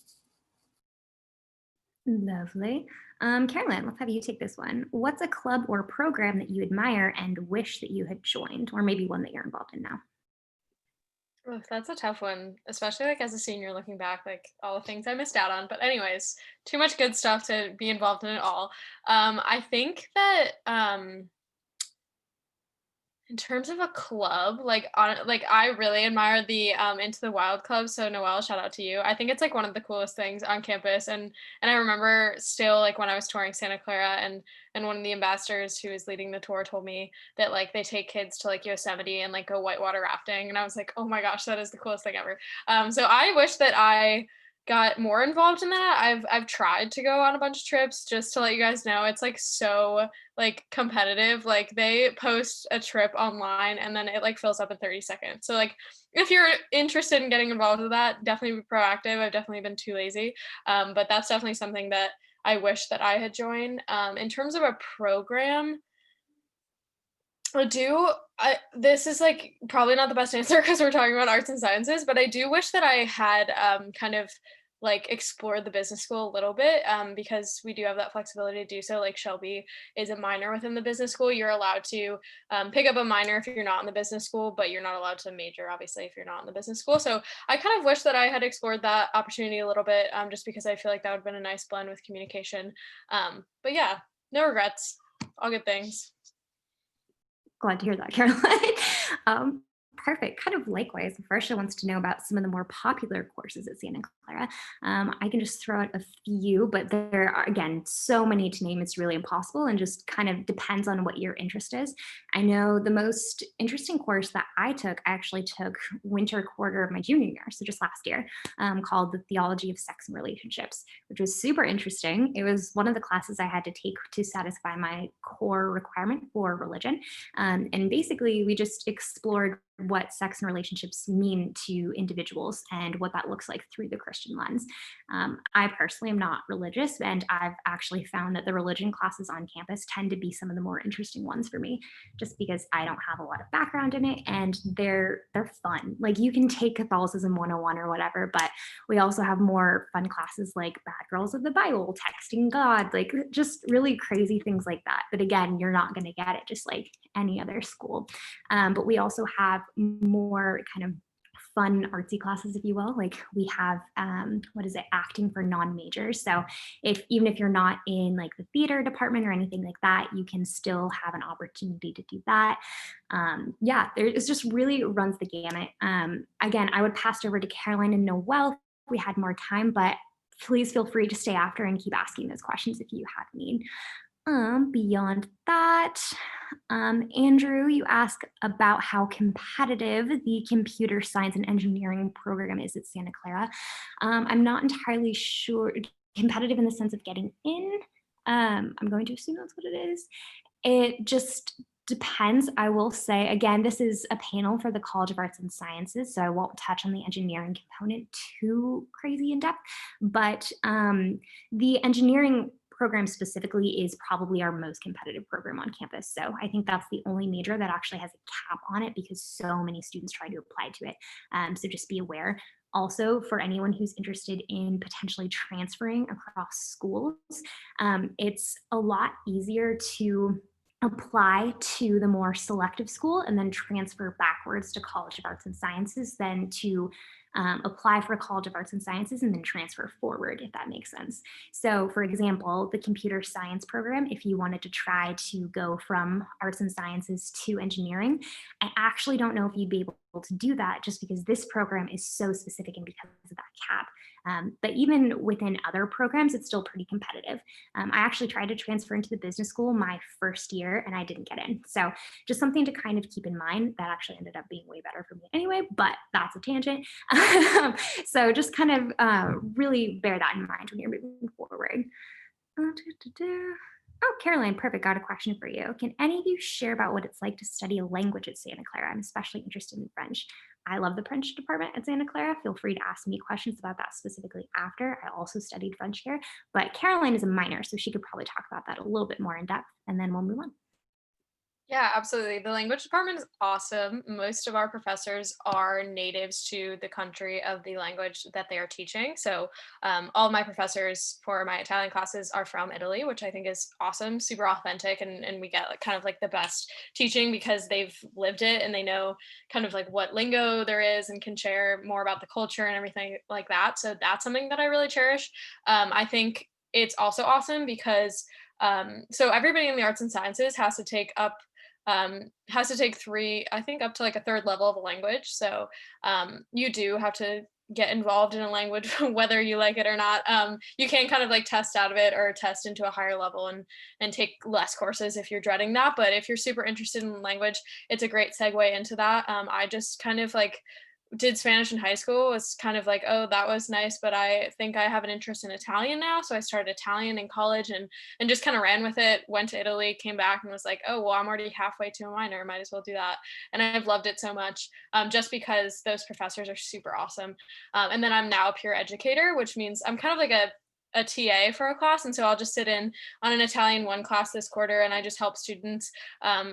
Lovely. Caroline, let's have you take this one. What's a club or program that you admire and wish that you had joined, or maybe one that you're involved in now? Oh, that's a tough one, especially like as a senior looking back, like all the things I missed out on. But anyways, too much good stuff to be involved in it all. I think that In terms of a club, like I really admire the Into the Wild club. So Noelle, shout out to you. I think it's like one of the coolest things on campus. And I remember still like when I was touring Santa Clara and one of the ambassadors who was leading the tour told me that like they take kids to like Yosemite and like go whitewater rafting. And I was like, oh my gosh, that is the coolest thing ever. So I wish that I got more involved in that. I've tried to go on a bunch of trips. Just to let you guys know, it's like so like competitive. Like they post a trip online and then it like fills up in 30 seconds. So like if you're interested in getting involved with that, definitely be proactive. I've definitely been too lazy. But that's definitely something that I wish that I had joined. In terms of a program, this is like probably not the best answer because we're talking about arts and sciences, but I do wish that I had kind of like explored the business school a little bit, because we do have that flexibility to do so. Like Shelby is a minor within the business school. You're allowed to pick up a minor if you're not in the business school, but you're not allowed to major, obviously, if you're not in the business school. So I kind of wish that I had explored that opportunity a little bit, just because I feel like that would have been a nice blend with communication. But yeah, no regrets, all good things. Glad to hear that, Caroline. Perfect. Kind of likewise, Varsha wants to know about some of the more popular courses at Santa Clara. I can just throw out a few, but there are, again, so many to name, it's really impossible and just kind of depends on what your interest is. I know the most interesting course that I actually took winter quarter of my junior year, so just last year, called The Theology of Sex and Relationships, which was super interesting. It was one of the classes I had to take to satisfy my core requirement for religion. And basically, we just explored what sex and relationships mean to individuals and what that looks like through the Christian lens. I personally am not religious, and I've actually found that the religion classes on campus tend to be some of the more interesting ones for me, just because I don't have a lot of background in it, and they're fun. Like you can take Catholicism 101 or whatever, but we also have more fun classes like Bad Girls of the Bible, Texting God, like just really crazy things like that. But again, you're not going to get it just like any other school. But we also have more kind of fun artsy classes, if you will. Like we have acting for non-majors. So even if you're not in like the theater department or anything like that, you can still have an opportunity to do that. It just really runs the gamut. Again, I would pass it over to Caroline and Noelle if we had more time, but please feel free to stay after and keep asking those questions if you have need. Beyond that, Andrew, you ask about how competitive the computer science and engineering program is at Santa Clara. I'm not entirely sure, competitive in the sense of getting in. I'm going to assume that's what it is. It just depends. I will say, again, this is a panel for the College of Arts and Sciences, so I won't touch on the engineering component too crazy in depth, but the engineering program specifically is probably our most competitive program on campus. So I think that's the only major that actually has a cap on it because so many students try to apply to it. So just be aware. Also, for anyone who's interested in potentially transferring across schools, it's a lot easier to apply to the more selective school and then transfer backwards to College of Arts and Sciences than to apply for a College of Arts and Sciences and then transfer forward, if that makes sense. So for example, the computer science program, if you wanted to try to go from arts and sciences to engineering, I actually don't know if you'd be able to do that just because this program is so specific and because of that cap. But even within other programs, it's still pretty competitive. I actually tried to transfer into the business school my first year and I didn't get in. So just something to kind of keep in mind. That actually ended up being way better for me anyway, but that's a tangent. So just kind of really bear that in mind when you're moving forward. Oh, Caroline, perfect. Got a question for you. Can any of you share about what it's like to study a language at Santa Clara? I'm especially interested in French. I love the French department at Santa Clara. Feel free to ask me questions about that specifically after. I also studied French here, but Caroline is a minor, so she could probably talk about that a little bit more in depth, and then we'll move on. Yeah, absolutely. The language department is awesome. Most of our professors are natives to the country of the language that they are teaching. So all of my professors for my Italian classes are from Italy, which I think is awesome, super authentic. And we get like kind of like the best teaching because they've lived it and they know kind of like what lingo there is and can share more about the culture and everything like that. So that's something that I really cherish. I think it's also awesome because so everybody in the arts and sciences has to take up has to take three, I think up to like a third level of a language. So you do have to get involved in a language whether you like it or not. You can kind of like test out of it or test into a higher level and take less courses if you're dreading that. But if you're super interested in language, it's a great segue into that. I just kind of like did Spanish in high school. It's kind of like, oh, that was nice, but I think I have an interest in Italian now. So I started Italian in college and just kind of ran with it, went to Italy, came back and was like, oh, well, I'm already halfway to a minor. Might as well do that. And I've loved it so much, just because those professors are super awesome. And then I'm now a peer educator, which means I'm kind of like a TA for a class. And so I'll just sit in on an Italian 1 class this quarter and I just help students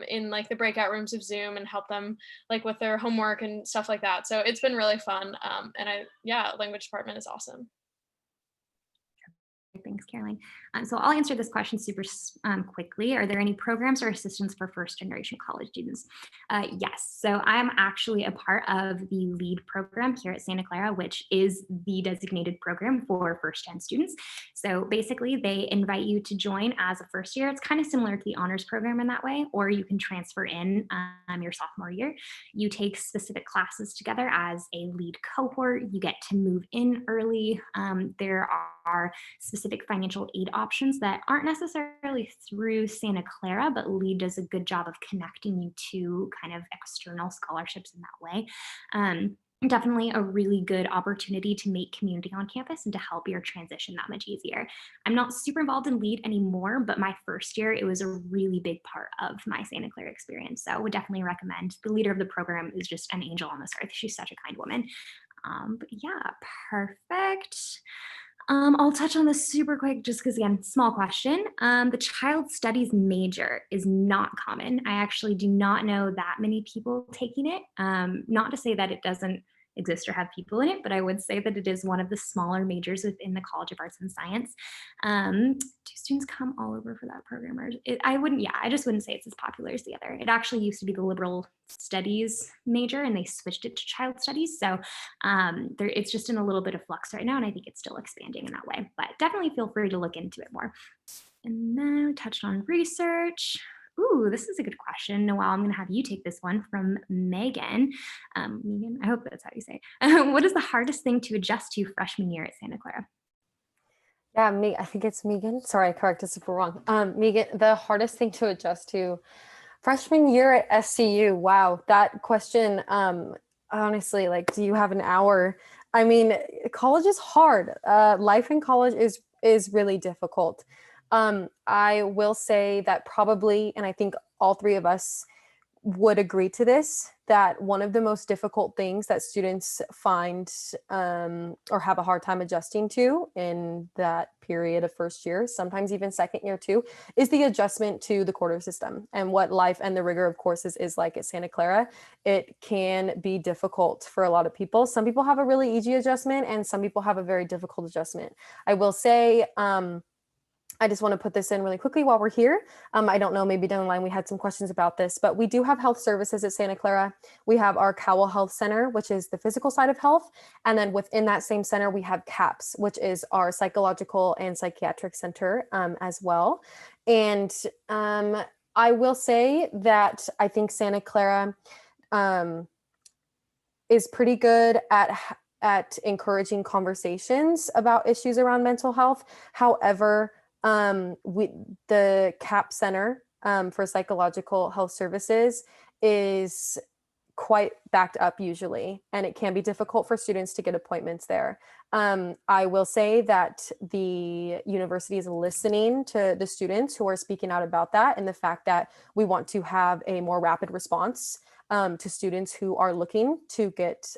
in like the breakout rooms of Zoom and help them like with their homework and stuff like that. So it's been really fun. Yeah, language department is awesome. Thanks, Caroline. So I'll answer this question super quickly. Are there any programs or assistance for first generation college students? Yes. So I'm actually a part of the LEAD program here at Santa Clara, which is the designated program for first gen students. So basically they invite you to join as a first year. It's kind of similar to the honors program in that way, or you can transfer in your sophomore year. You take specific classes together as a LEAD cohort. You get to move in early. There are specific financial aid options that aren't necessarily through Santa Clara, but LEAD does a good job of connecting you to kind of external scholarships in that way. Definitely a really good opportunity to make community on campus and to help your transition that much easier. I'm not super involved in LEAD anymore, but my first year, it was a really big part of my Santa Clara experience. So I would definitely recommend. The leader of the program is just an angel on this earth. She's such a kind woman. But yeah, perfect. I'll touch on this super quick just because, again, small question. The child studies major is not common. I actually do not know that many people taking it. Not to say that it doesn't exist or have people in it, but I would say that it is one of the smaller majors within the College of Arts and Science. Do students come all over for that program? Or I just wouldn't say it's as popular as the other. It actually used to be the liberal studies major and they switched it to child studies. So it's just in a little bit of flux right now. And I think it's still expanding in that way, but definitely feel free to look into it more. And then we touched on research. Ooh, this is a good question. Noelle, I'm going to have you take this one from Megan. Megan, I hope that's how you say it. What is the hardest thing to adjust to freshman year at Santa Clara? Yeah, I think it's Megan. Sorry, I corrected us if we're wrong. Megan, the hardest thing to adjust to freshman year at SCU. Wow, that question, honestly, like, do you have an hour? I mean, college is hard. Life in college is really difficult. I will say that probably, and I think all three of us would agree to this, that one of the most difficult things that students find or have a hard time adjusting to in that period of first year, sometimes even second year too, is the adjustment to the quarter system and what life and the rigor of courses is like at Santa Clara. It can be difficult for a lot of people. Some people have a really easy adjustment and some people have a very difficult adjustment. I will say, I just want to put this in really quickly while we're here. I don't know, maybe down the line we had some questions about this, but we do have health services at Santa Clara. We have our Cowell Health Center, which is the physical side of health. And then within that same center, we have CAPS, which is our psychological and psychiatric center as well. And I will say that I think Santa Clara is pretty good at encouraging conversations about issues around mental health. However, the CAP Center for Psychological Health Services is quite backed up usually, and it can be difficult for students to get appointments there. I will say that the university is listening to the students who are speaking out about that and the fact that we want to have a more rapid response to students who are looking to get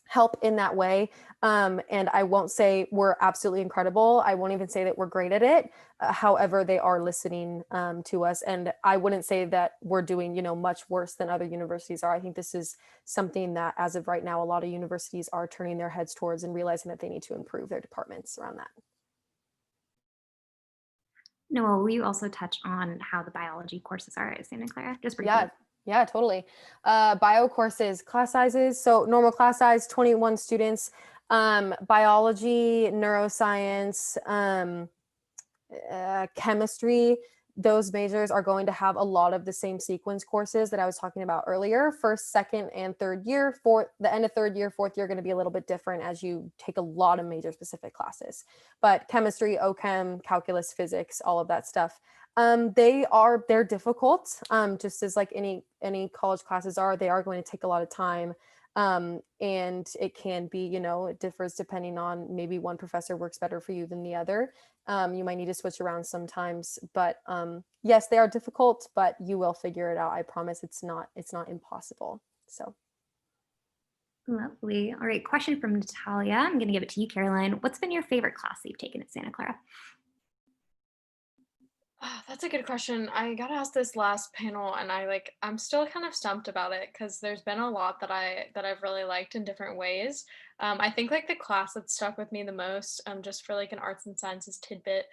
help in that way. And I won't say we're absolutely incredible. I won't even say that we're great at it. However, they are listening to us. And I wouldn't say that we're doing, much worse than other universities are. I think this is something that as of right now, a lot of universities are turning their heads towards and realizing that they need to improve their departments around that. Noelle, will you also touch on how the biology courses are at Santa Clara? Just briefly. Yeah, totally. Bio courses, class sizes. So normal class size, 21 students. Biology, neuroscience, chemistry, those majors are going to have a lot of the same sequence courses that I was talking about earlier. First, second, and third year. For the end of third year, fourth year, going to be a little bit different as you take a lot of major specific classes. But chemistry, OChem, calculus, physics, all of that stuff. They're difficult, just as like any college classes are. They are going to take a lot of time. And it can be, it differs depending on, maybe one professor works better for you than the other. You might need to switch around sometimes, but yes, they are difficult, but you will figure it out. I promise. It's not impossible. So. Lovely. All right, question from Natalia. I'm going to give it to you, Caroline. What's been your favorite class that you've taken at Santa Clara? Oh, that's a good question. I got asked this last panel and I'm still kind of stumped about it because there's been a lot that I've really liked in different ways. I think like the class that stuck with me the most, just for like an arts and sciences tidbit,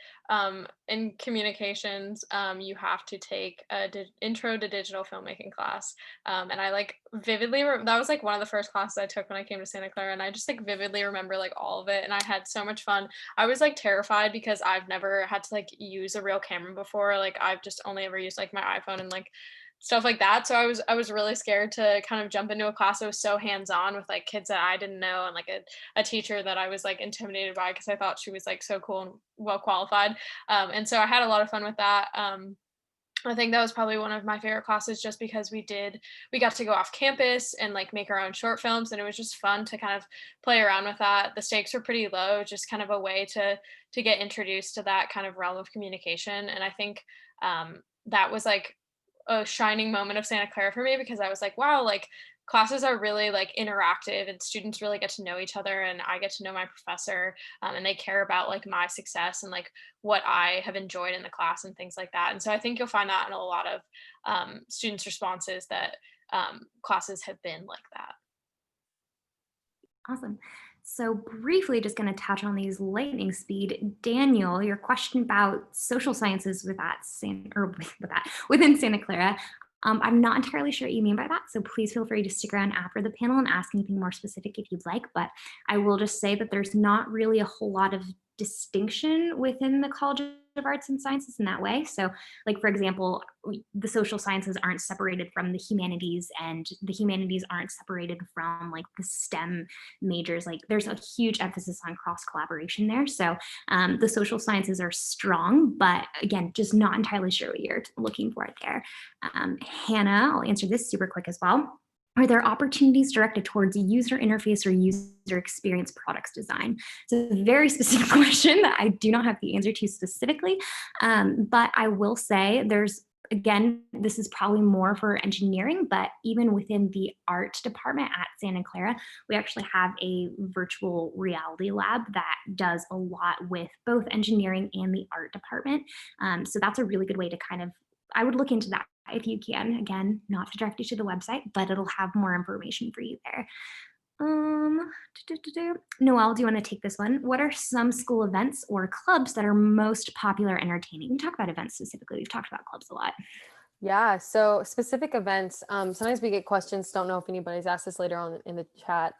in communications, you have to take a intro to digital filmmaking class. And I like vividly, that was like one of the first classes I took when I came to Santa Clara, and I just like vividly remember like all of it, and I had so much fun. I was like terrified because I've never had to like use a real camera before. Like I've just only ever used like my iPhone and like stuff like that. So I was really scared to kind of jump into a class that was so hands-on with like kids that I didn't know, and like a teacher that I was like intimidated by because I thought she was like so cool and well qualified. And so I had a lot of fun with that. I think that was probably one of my favorite classes just because we got to go off campus and like make our own short films, and it was just fun to kind of play around with that. The stakes were pretty low, just kind of a way to get introduced to that kind of realm of communication. And I think that was like a shining moment of Santa Clara for me, because I was like, wow, like classes are really like interactive and students really get to know each other, and I get to know my professor, and they care about like my success and like what I have enjoyed in the class and things like that. And so I think you'll find that in a lot of students' responses, that classes have been like that. Awesome. So briefly, just going to touch on these lightning speed. Daniel, your question about social sciences within Santa Clara. I'm not entirely sure what you mean by that, so please feel free to stick around after the panel and ask anything more specific if you'd like. But I will just say that there's not really a whole lot of distinction within the College of Arts and Sciences in that way. So like, for example, the social sciences aren't separated from the humanities, and the humanities aren't separated from like the STEM majors. Like there's a huge emphasis on cross collaboration there. So the social sciences are strong, but again, just not entirely sure what you're looking for there. Hannah, I'll answer this super quick as well. Are there opportunities directed towards user interface or user experience products design? It's a very specific question that I do not have the answer to specifically, but I will say again, this is probably more for engineering, but even within the art department at Santa Clara, we actually have a virtual reality lab that does a lot with both engineering and the art department. So that's a really good way to I would look into that if you can. Again, not to direct you to the website, but it'll have more information for you there. Noelle, do you want to take this one? What are some school events or clubs that are most popular and entertaining? We talk about events specifically. We've talked about clubs a lot. Yeah, so specific events, sometimes we get questions, don't know if anybody's asked this later on in the chat,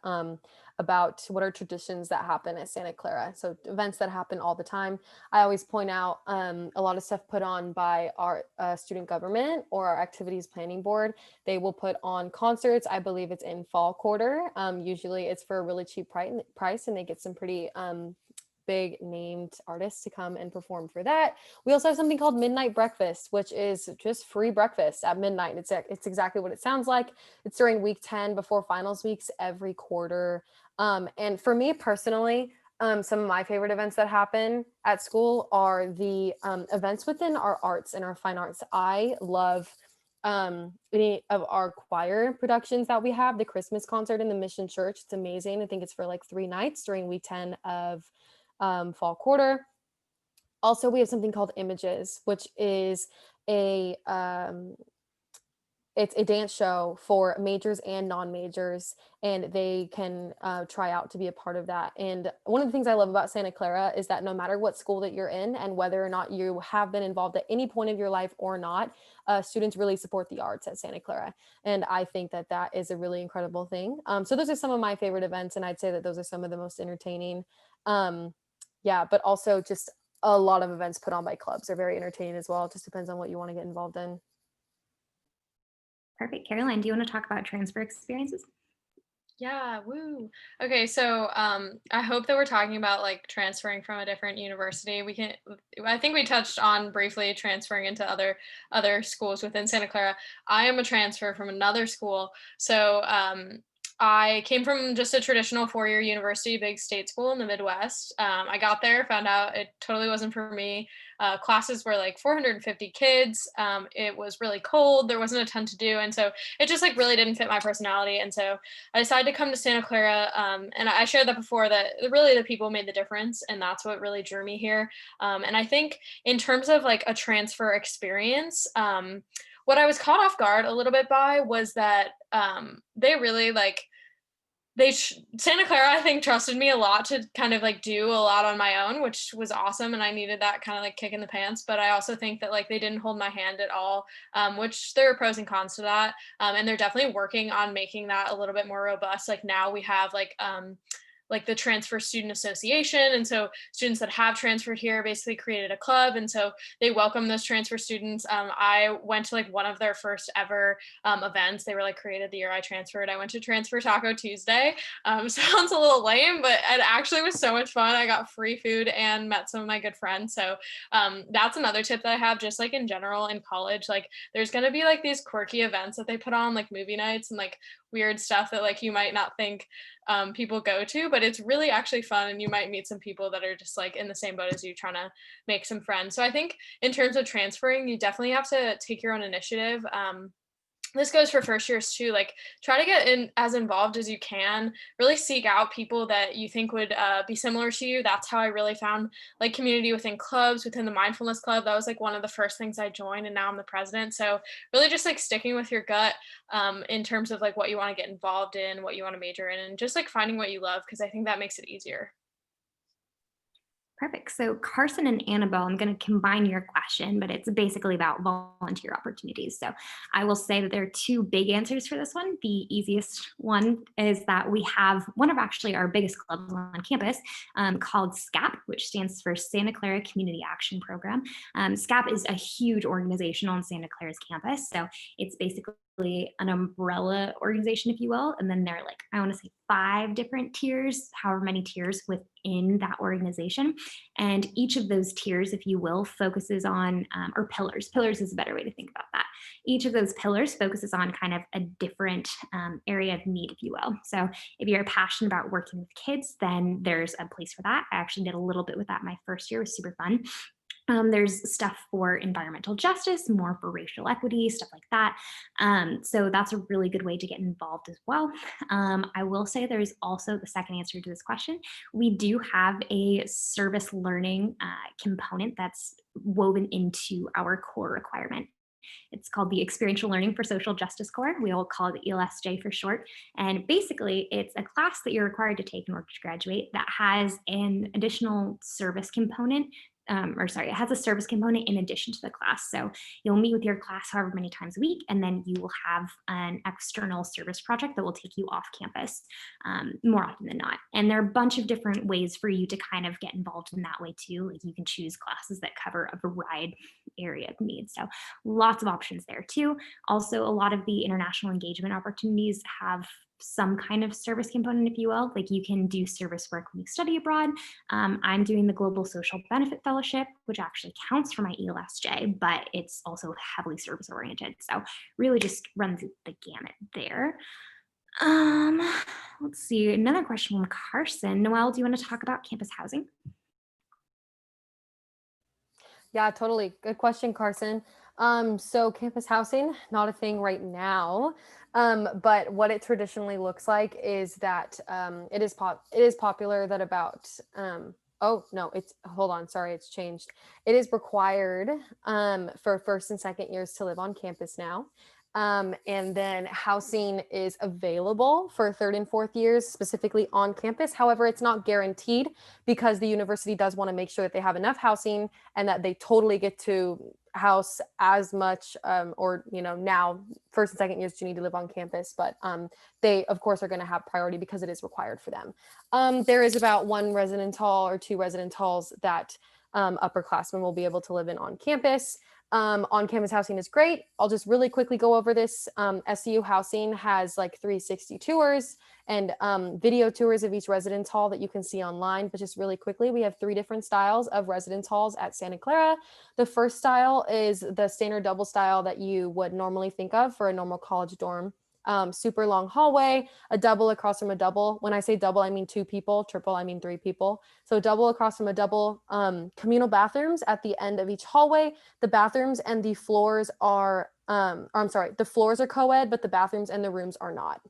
about what are traditions that happen at Santa Clara. So events that happen all the time. I always point out a lot of stuff put on by our student government or our activities planning board. They will put on concerts. I believe it's in fall quarter. Usually it's for a really cheap price, and they get some pretty big named artists to come and perform for that. We also have something called Midnight Breakfast, which is just free breakfast at midnight. It's exactly what it sounds like. It's during week 10 before finals weeks every quarter. And for me personally, some of my favorite events that happen at school are the events within our arts and our fine arts. I love any of our choir productions that we have. The Christmas concert in the Mission Church, it's amazing. I think it's for like 3 nights during week 10 of fall quarter. Also, we have something called Images, which is it's a dance show for majors and non-majors, and they can try out to be a part of that. And one of the things I love about Santa Clara is that no matter what school that you're in and whether or not you have been involved at any point of your life or not, students really support the arts at Santa Clara. And I think that that is a really incredible thing. So those are some of my favorite events, and I'd say that those are some of the most entertaining. Yeah, but also just a lot of events put on by clubs are very entertaining as well. It just depends on what you want to get involved in. Perfect. Caroline, do you want to talk about transfer experiences? Yeah, woo. Okay, so I hope that we're talking about like transferring from a different university. I think we touched on briefly transferring into other schools within Santa Clara. I am a transfer from another school. So I came from just a traditional four-year university, big state school in the Midwest. I got there, found out it totally wasn't for me. Classes were like 450 kids. It was really cold. There wasn't a ton to do. And so it just like really didn't fit my personality. And so I decided to come to Santa Clara. And I shared that before, that really the people made the difference. And that's what really drew me here. And I think in terms of like a transfer experience, what I was caught off guard a little bit by was that they really like, Santa Clara, I think, trusted me a lot to kind of like do a lot on my own, which was awesome. And I needed that kind of like kick in the pants. But I also think that like they didn't hold my hand at all, which there are pros and cons to that. And they're definitely working on making that a little bit more robust. Like now we have like the Transfer Student Association. And so students that have transferred here basically created a club. And so they welcome those transfer students. I went to like one of their first ever events. They were like created the year I transferred. I went to Transfer Taco Tuesday. Sounds a little lame, but it actually was so much fun. I got free food and met some of my good friends. So that's another tip that I have, just like in general in college, like there's going to be like these quirky events that they put on, like movie nights and like weird stuff that like you might not think people go to, but it's really actually fun, and you might meet some people that are just like in the same boat as you, trying to make some friends. So I think in terms of transferring, you definitely have to take your own initiative. This goes for first years too. Like try to get in as involved as you can, really seek out people that you think would be similar to you. That's how I really found like community within clubs, within the mindfulness club. That was like one of the first things I joined, and now I'm the president. So really just like sticking with your gut in terms of like what you want to get involved in, what you want to major in, and just like finding what you love, because I think that makes it easier. Perfect. So Carson and Annabelle, I'm going to combine your question, but it's basically about volunteer opportunities. So I will say that there are two big answers for this one. The easiest one is that we have one of actually our biggest clubs on campus called SCAP, which stands for Santa Clara Community Action Program. SCAP is a huge organization on Santa Clara's campus. So it's basically an umbrella organization, if you will. And then there are like, I want to say 5 different tiers, however many tiers within that organization. And each of those tiers, if you will, focuses on, or pillars is a better way to think about that. Each of those pillars focuses on kind of a different area of need, if you will. So if you're passionate about working with kids, then there's a place for that. I actually did a little bit with that my first year. It was super fun. There's stuff for environmental justice, more for racial equity, stuff like that. So that's a really good way to get involved as well. I will say there's also the second answer to this question. We do have a service learning component that's woven into our core requirement. It's called the Experiential Learning for Social Justice Core. We all call it ELSJ for short. And basically, it's a class that you're required to take in order to graduate that has an additional service component. It has a service component in addition to the class. So you'll meet with your class however many times a week, and then you will have an external service project that will take you off campus more often than not. And there are a bunch of different ways for you to kind of get involved in that way too. Like you can choose classes that cover a varied area of needs. So lots of options there too. Also, a lot of the international engagement opportunities have some kind of service component, if you will. Like you can do service work when you study abroad. I'm doing the Global Social Benefit Fellowship, which actually counts for my ELSJ, but it's also heavily service oriented. So really just runs the gamut there. Let's see, another question from Carson. Noelle, do you want to talk about campus housing? Yeah, totally. Good question, Carson. So campus housing, not a thing right now. But what it traditionally looks like is that it is popular that about it's changed. It is required for first and second years to live on campus now. And then housing is available for third and fourth years, specifically on campus. However, it's not guaranteed, because the university does want to make sure that they have enough housing and that they totally get to house as much, now first and second years do need to live on campus, but they of course are going to have priority because it is required for them. There is about 1 residence hall or 2 residence halls that upperclassmen will be able to live in on campus. On-campus housing is great. I'll just really quickly go over this. SCU housing has like 360 tours and video tours of each residence hall that you can see online. But just really quickly, we have 3 different styles of residence halls at Santa Clara. The first style is the standard double style that you would normally think of for a normal college dorm. Super long hallway, a double across from a double. When I say double, I mean 2 people, triple, I mean 3 people. So double across from a double, communal bathrooms at the end of each hallway. The bathrooms and the floors are, the floors are co-ed, but the bathrooms and the rooms are not.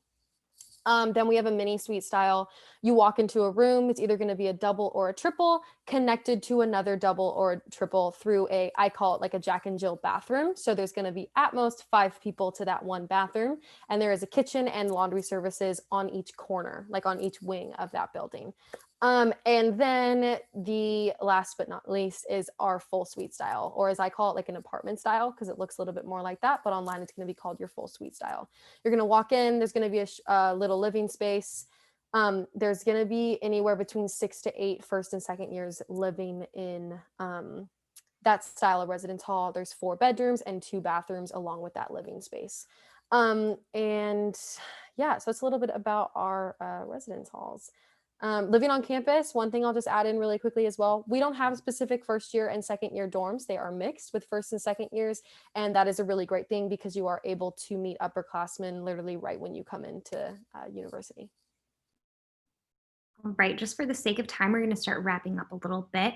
Then we have a mini suite style. You walk into a room, it's either going to be a double or a triple connected to another double or triple through I call it like a Jack and Jill bathroom. So there's going to be at most 5 people to that one bathroom. And there is a kitchen and laundry services on each corner, like on each wing of that building. And then the last but not least is our full suite style, or as I call it, like an apartment style, because it looks a little bit more like that, but online it's going to be called your full suite style. You're going to walk in, there's going to be a little living space. There's going to be anywhere between 6 to 8 first and second years living in that style of residence hall. There's 4 bedrooms and 2 bathrooms along with that living space. And yeah, so it's a little bit about our residence halls. Living on campus, one thing I'll just add in really quickly as well, we don't have specific first year and second year dorms. They are mixed with first and second years. And that is a really great thing because you are able to meet upperclassmen literally right when you come into university. All right, just for the sake of time, we're going to start wrapping up a little bit.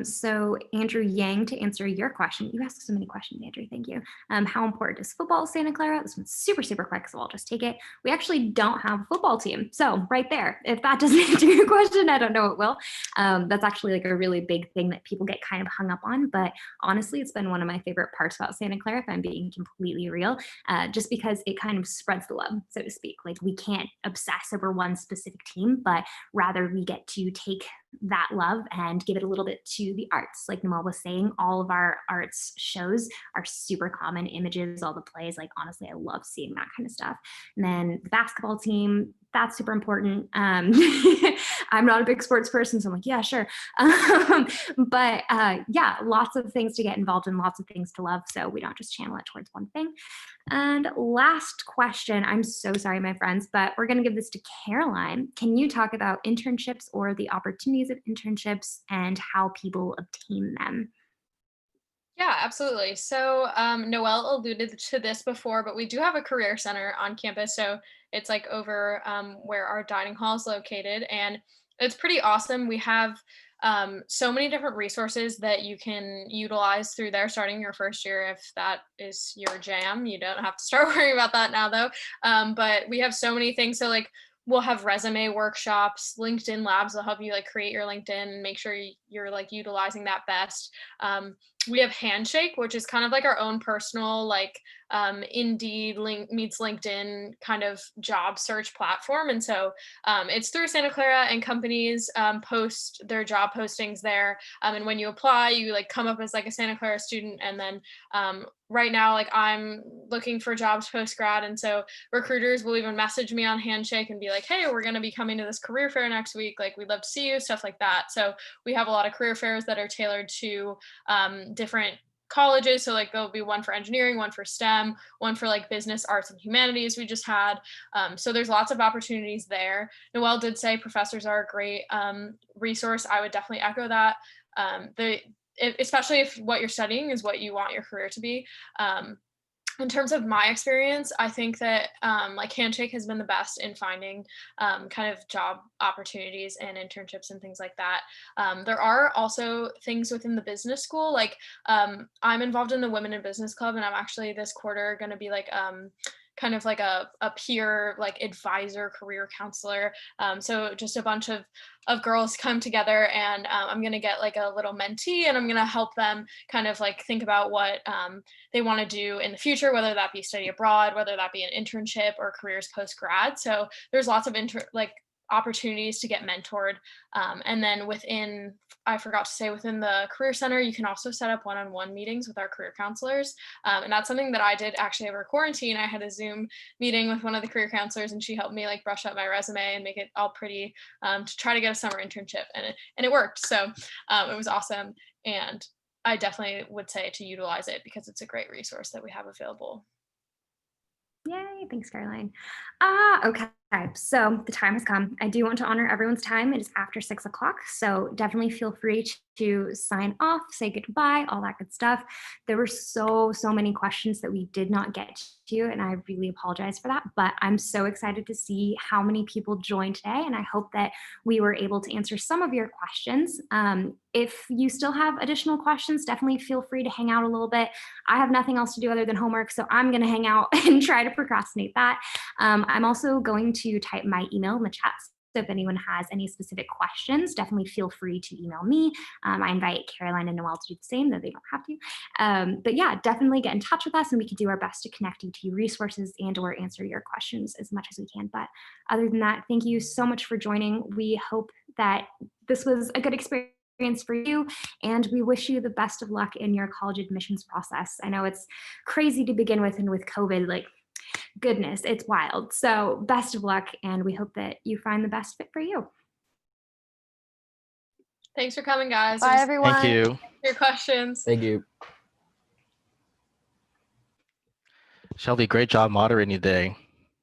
So Andrew Yang, to answer your question, you asked so many questions, Andrew, thank you. How important is football at Santa Clara? This one's super, super quick, so I'll just take it. We actually don't have a football team. So right there, if that doesn't answer your question, I don't know what will. That's actually like a really big thing that people get kind of hung up on. But honestly, it's been one of my favorite parts about Santa Clara, if I'm being completely real, just because it kind of spreads the love, so to speak. Like we can't obsess over one specific team, but rather we get to take that love and give it a little bit to the arts. Like Noelle was saying, all of our arts shows are super common images, all the plays. Like honestly, I love seeing that kind of stuff. And then the basketball team, that's super important. I'm not a big sports person, so I'm like, yeah, sure. But yeah, lots of things to get involved in, lots of things to love. So we don't just channel it towards one thing. And last question, I'm so sorry, my friends, but we're going to give this to Caroline. Can you talk about internships or the opportunities of internships and how people obtain them? Yeah, absolutely. So Noelle alluded to this before, but we do have a career center on campus. So it's like over where our dining hall is located, and it's pretty awesome. We have so many different resources that you can utilize through there starting your first year. If that is your jam, you don't have to start worrying about that now though. But we have so many things. So like we'll have resume workshops, LinkedIn labs will help you like create your LinkedIn and make sure you're like utilizing that best. We have Handshake, which is kind of like our own personal like Indeed meets LinkedIn kind of job search platform. And so it's through Santa Clara, and companies post their job postings there. And when you apply, you like come up as like a Santa Clara student. And then right now, like I'm looking for jobs post-grad. And so recruiters will even message me on Handshake and be like, hey, we're going to be coming to this career fair next week. Like we'd love to see you, stuff like that. So we have a lot of career fairs that are tailored to different colleges. So like there'll be one for engineering, one for STEM, one for like business, arts, and humanities we just had. So there's lots of opportunities there. Noelle did say professors are a great resource. I would definitely echo that. Especially if what you're studying is what you want your career to be. In terms of my experience, I think that like Handshake has been the best in finding kind of job opportunities and internships and things like that. There are also things within the business school. Like I'm involved in the Women in Business Club, and I'm actually this quarter going to be like kind of like a peer like advisor career counselor. So just a bunch of girls come together, and I'm going to get like a little mentee, and I'm going to help them kind of like think about what they want to do in the future, whether that be study abroad, whether that be an internship or careers post-grad. So there's lots of opportunities to get mentored. And then I forgot to say, within the Career Center, you can also set up one-on-one meetings with our career counselors. And that's something that I did actually over quarantine. I had a Zoom meeting with one of the career counselors, and she helped me like brush up my resume and make it all pretty to try to get a summer internship. And it worked. So it was awesome. And I definitely would say to utilize it because it's a great resource that we have available. Yay, thanks, Caroline. Okay, so the time has come. I do want to honor everyone's time. It is after 6 o'clock, so definitely feel free to sign off, say goodbye, all that good stuff. There were so many questions that we did not get to, and I really apologize for that, but I'm so excited to see how many people joined today, and I hope that we were able to answer some of your questions. If you still have additional questions, definitely feel free to hang out a little bit. I have nothing else to do other than homework, so I'm going to hang out and try to procrastinate that. I'm also going to type my email in the chat. So if anyone has any specific questions, definitely feel free to email me. I invite Caroline and Noelle to do the same, though they don't have to. But yeah, definitely get in touch with us and we can do our best to connect you to resources and or answer your questions as much as we can. But other than that, thank you so much for joining. We hope that this was a good experience for you, and we wish you the best of luck in your college admissions process. I know it's crazy to begin with, and with COVID, like, goodness, it's wild. So best of luck, and we hope that you find the best fit for you. Thanks for coming, guys. Bye, everyone. Thank you. Your questions. Thank you. Shelby, great job moderating today.